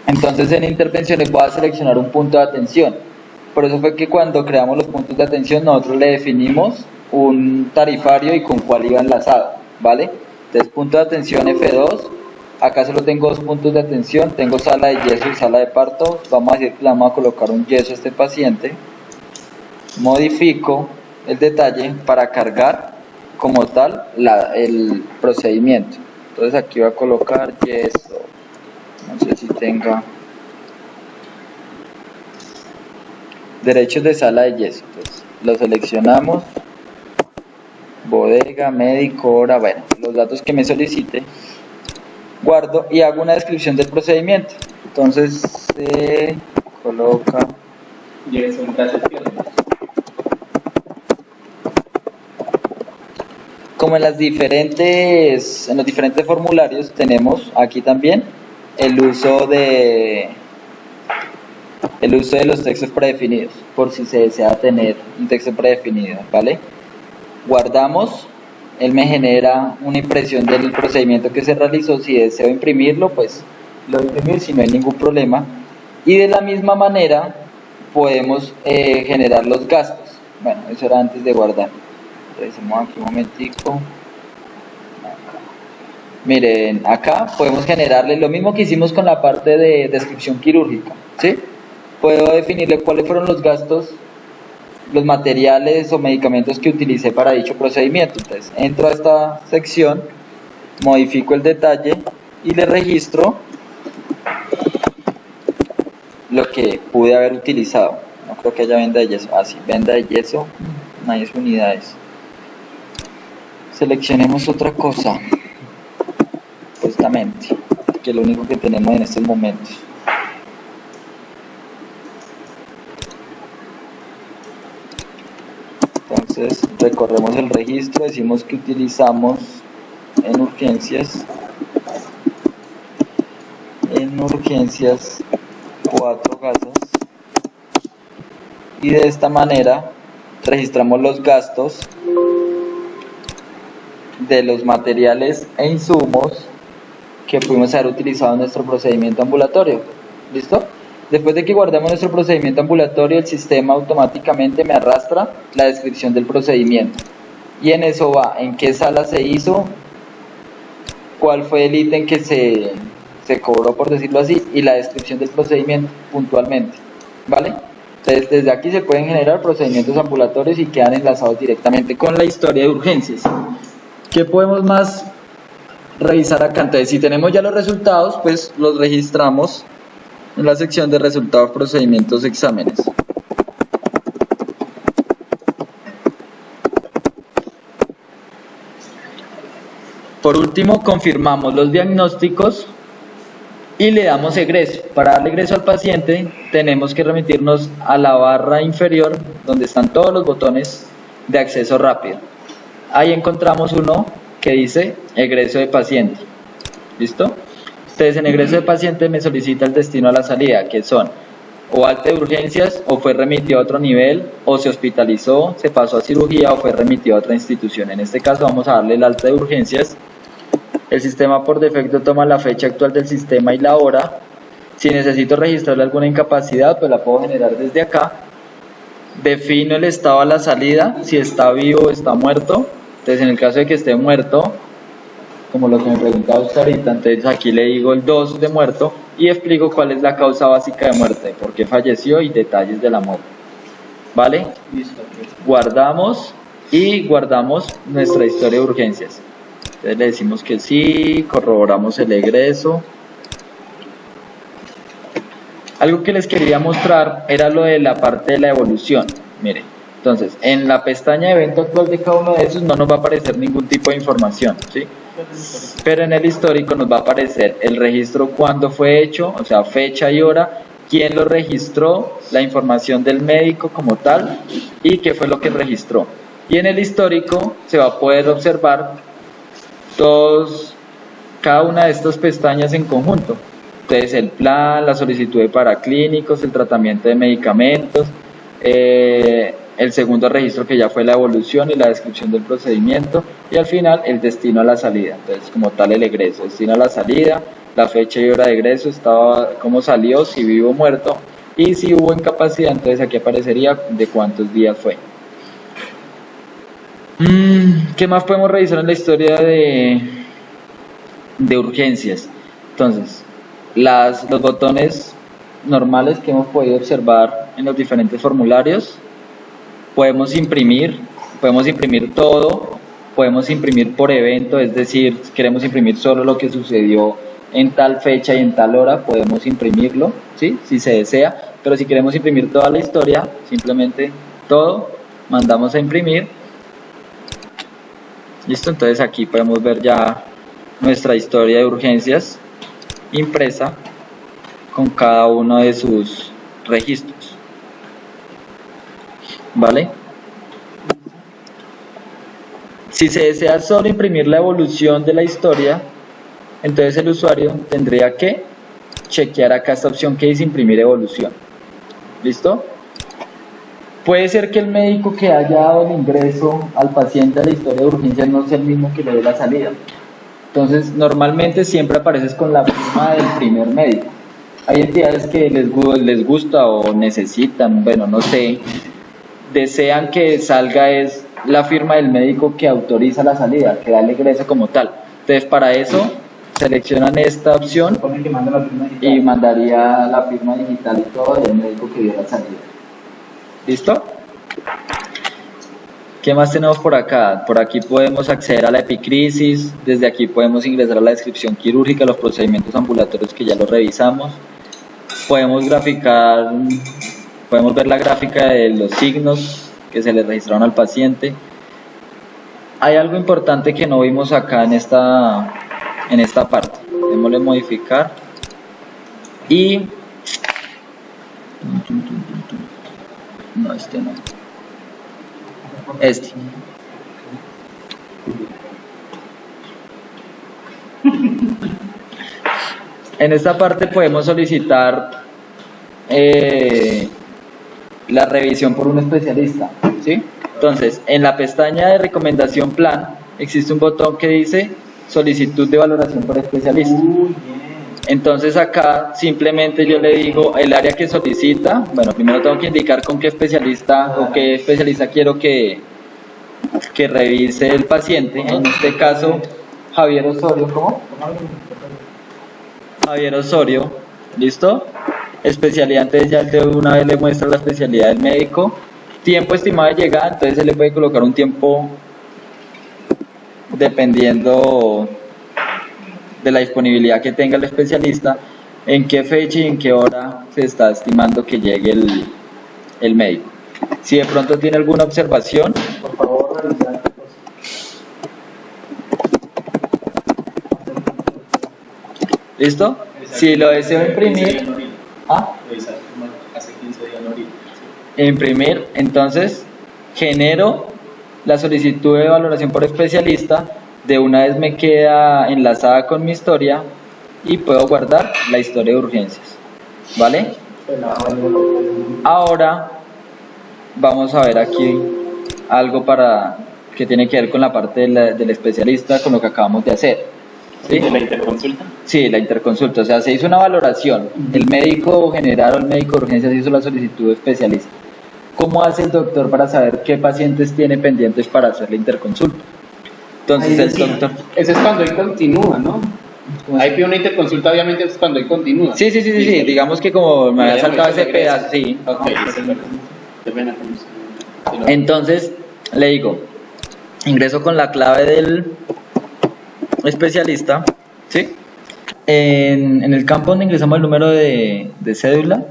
entonces en intervenciones voy a seleccionar un punto de atención. Por eso fue que cuando creamos los puntos de atención nosotros le definimos un tarifario y con cuál iba enlazado, ¿vale? Entonces punto de atención F2, Acá solo tengo 2 puntos de atención, tengo sala de yeso y sala de parto. Vamos a decir que le vamos a colocar un yeso a este paciente. Modifico el detalle para cargar como tal el procedimiento. Entonces aquí voy a colocar yeso, no sé si tenga derechos de sala de yeso. Entonces lo seleccionamos, bodega, médico, hora, bueno, los datos que me solicite, guardo y hago una descripción del procedimiento. Entonces se coloca Yeso en caso de piernas. como en los diferentes formularios tenemos aquí también el uso de los textos predefinidos, por si se desea tener un texto predefinido, ¿vale? Guardamos, él me genera una impresión del procedimiento que se realizó. Si deseo imprimirlo, pues lo imprimir si no hay ningún problema. Y de la misma manera podemos generar los gastos. Bueno, eso era antes de guardar. Revisemos aquí un momentico. Miren, acá podemos generarle lo mismo que hicimos con la parte de descripción quirúrgica, ¿sí? Puedo definirle cuáles fueron los gastos, los materiales o medicamentos que utilicé para dicho procedimiento. Entonces entro a esta sección, modifico el detalle y le registro lo que pude haber utilizado. No creo que haya venda de yeso. Sí, venda de yeso, 10 unidades. Seleccionemos otra cosa, justamente, que es lo único que tenemos en estos momentos. Entonces recorremos el registro, decimos que utilizamos en urgencias 4 gasas, y de esta manera registramos los gastos de los materiales e insumos que pudimos haber utilizado en nuestro procedimiento ambulatorio. ¿Listo? Después de que guardemos nuestro procedimiento ambulatorio, el sistema automáticamente me arrastra la descripción del procedimiento. Y en eso va en qué sala se hizo, cuál fue el ítem que se cobró, por decirlo así, y la descripción del procedimiento puntualmente. ¿Vale? Entonces, desde aquí se pueden generar procedimientos ambulatorios y quedan enlazados directamente con la historia de urgencias. ¿Qué podemos más revisar acá? Entonces, si tenemos ya los resultados, pues los registramos en la sección de resultados, procedimientos, exámenes. Por último, confirmamos los diagnósticos y le damos egreso. Para darle egreso al paciente, tenemos que remitirnos a la barra inferior, donde están todos los botones de acceso rápido. Ahí encontramos uno que dice egreso de paciente. ¿Listo? Entonces, en egreso de paciente me solicita el destino a la salida, que son o alta de urgencias, o fue remitido a otro nivel, o se hospitalizó, se pasó a cirugía, o fue remitido a otra institución. En este caso vamos a darle el alta de urgencias. El sistema por defecto toma la fecha actual del sistema y la hora. Si necesito registrarle alguna incapacidad, pues la puedo generar desde acá. Defino el estado a la salida, si está vivo o está muerto. Entonces, en el caso de que esté muerto, como lo que me preguntaba usted ahorita, entonces aquí le digo el 2 de muerto y explico cuál es la causa básica de muerte, por qué falleció y detalles de la muerte. ¿Vale? Listo. Guardamos y guardamos nuestra historia de urgencias. Entonces le decimos que sí, corroboramos el egreso. Algo que les quería mostrar era lo de la parte de la evolución. Miren, entonces en la pestaña de evento actual de cada uno de esos no nos va a aparecer ningún tipo de información, ¿sí? Pero en el histórico nos va a aparecer el registro, cuándo fue hecho, o sea, fecha y hora, quién lo registró, la información del médico como tal y qué fue lo que registró. Y en el histórico se va a poder observar cada una de estas pestañas en conjunto. Entonces, el plan, la solicitud de paraclínicos, el tratamiento de medicamentos, el segundo registro que ya fue la evolución y la descripción del procedimiento, y al final el destino a la salida. Entonces, como tal, el egreso, destino a la salida, la fecha y hora de egreso, cómo salió, si vivo o muerto, y si hubo incapacidad, entonces aquí aparecería de cuántos días fue. ¿Qué más podemos revisar en la historia de urgencias? Entonces, los botones normales que hemos podido observar en los diferentes formularios, podemos imprimir todo, podemos imprimir por evento, es decir, si queremos imprimir solo lo que sucedió en tal fecha y en tal hora, podemos imprimirlo, ¿sí? Si se desea, pero si queremos imprimir toda la historia, simplemente todo, mandamos a imprimir. Listo, entonces aquí podemos ver ya nuestra historia de urgencias impresa con cada uno de sus registros, ¿vale? Si se desea solo imprimir la evolución de la historia, entonces el usuario tendría que chequear acá esta opción que dice imprimir evolución. ¿Listo? Puede ser que el médico que haya dado el ingreso al paciente a la historia de urgencias no sea el mismo que le dé la salida. Entonces, normalmente siempre apareces con la firma del primer médico. Hay entidades que les gusta o necesitan, bueno, no sé, desean que salga es la firma del médico que autoriza la salida, que da el ingreso como tal. Entonces, para eso, seleccionan esta opción y mandaría la firma digital y todo del médico que dio la salida. ¿Listo? ¿Qué más tenemos por acá? Por aquí podemos acceder a la epicrisis, desde aquí podemos ingresar a la descripción quirúrgica, los procedimientos ambulatorios que ya los revisamos. Podemos graficar, podemos ver la gráfica de los signos que se le registraron al paciente. Hay algo importante que no vimos acá en esta parte. Démosle modificar y no, este no, este. En esta parte podemos solicitar la revisión por un especialista, ¿sí? Entonces, en la pestaña de recomendación plan existe un botón que dice solicitud de valoración por especialista. Entonces acá simplemente yo le digo el área que solicita. Bueno, primero tengo que indicar con qué especialista o qué especialista quiero que revise el paciente. En este caso, Javier Osorio. ¿Cómo? Javier Osorio. ¿Listo? Especialidad, entonces ya de una vez le muestra la especialidad del médico. Tiempo estimado de llegada, entonces se le puede colocar un tiempo dependiendo de la disponibilidad que tenga el especialista, en qué fecha y en qué hora se está estimando que llegue el médico. Si de pronto tiene alguna observación, por favor realizar. ¿Listo? Si lo deseo imprimir, Hace 15 días no vi. imprimir, entonces genero la solicitud de valoración por especialista, de una vez me queda enlazada con mi historia y puedo guardar la historia de urgencias, ¿vale? Ahora vamos a ver aquí algo que tiene que ver con la parte del especialista, con lo que acabamos de hacer. ¿Sí? ¿De la interconsulta? Sí, la interconsulta, o sea, se hizo una valoración, el médico general o el médico de urgencias hizo la solicitud de especialista. ¿Cómo hace el doctor para saber qué pacientes tiene pendientes para hacer la interconsulta? Entonces el doctor... Eso es cuando él continúa, ¿no? Ahí pide una interconsulta, obviamente es cuando él continúa. Sí, digamos que como me había saltado ese pedazo, sí. Ok, qué pena. Entonces le digo, ingreso con la clave del especialista, ¿sí? En el campo donde ingresamos el número de cédula,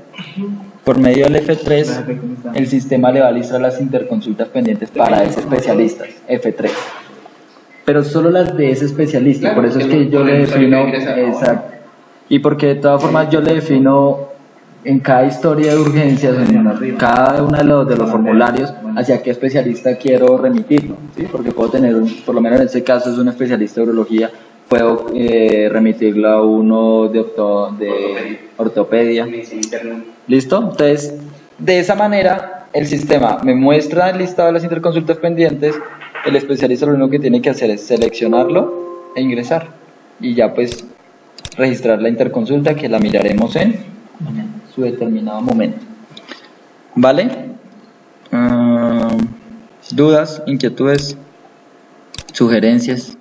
por medio del F3, el sistema le va a listar las interconsultas pendientes para ese especialista, F3. Pero solo las de ese especialista, claro, por eso es que yo le defino, exacto, y porque de todas formas yo le defino en cada historia de urgencias, en cada uno de los formularios, hacia qué especialista quiero remitirlo, ¿sí? Porque puedo tener, por lo menos en este caso es un especialista de urología, puedo remitirlo a uno de ortopedia. ¿Listo? Entonces, de esa manera, el sistema me muestra el listado de las interconsultas pendientes, el especialista lo único que tiene que hacer es seleccionarlo e ingresar, y ya pues registrar la interconsulta, que la miraremos en su determinado momento. ¿Vale? ¿Dudas, inquietudes, sugerencias?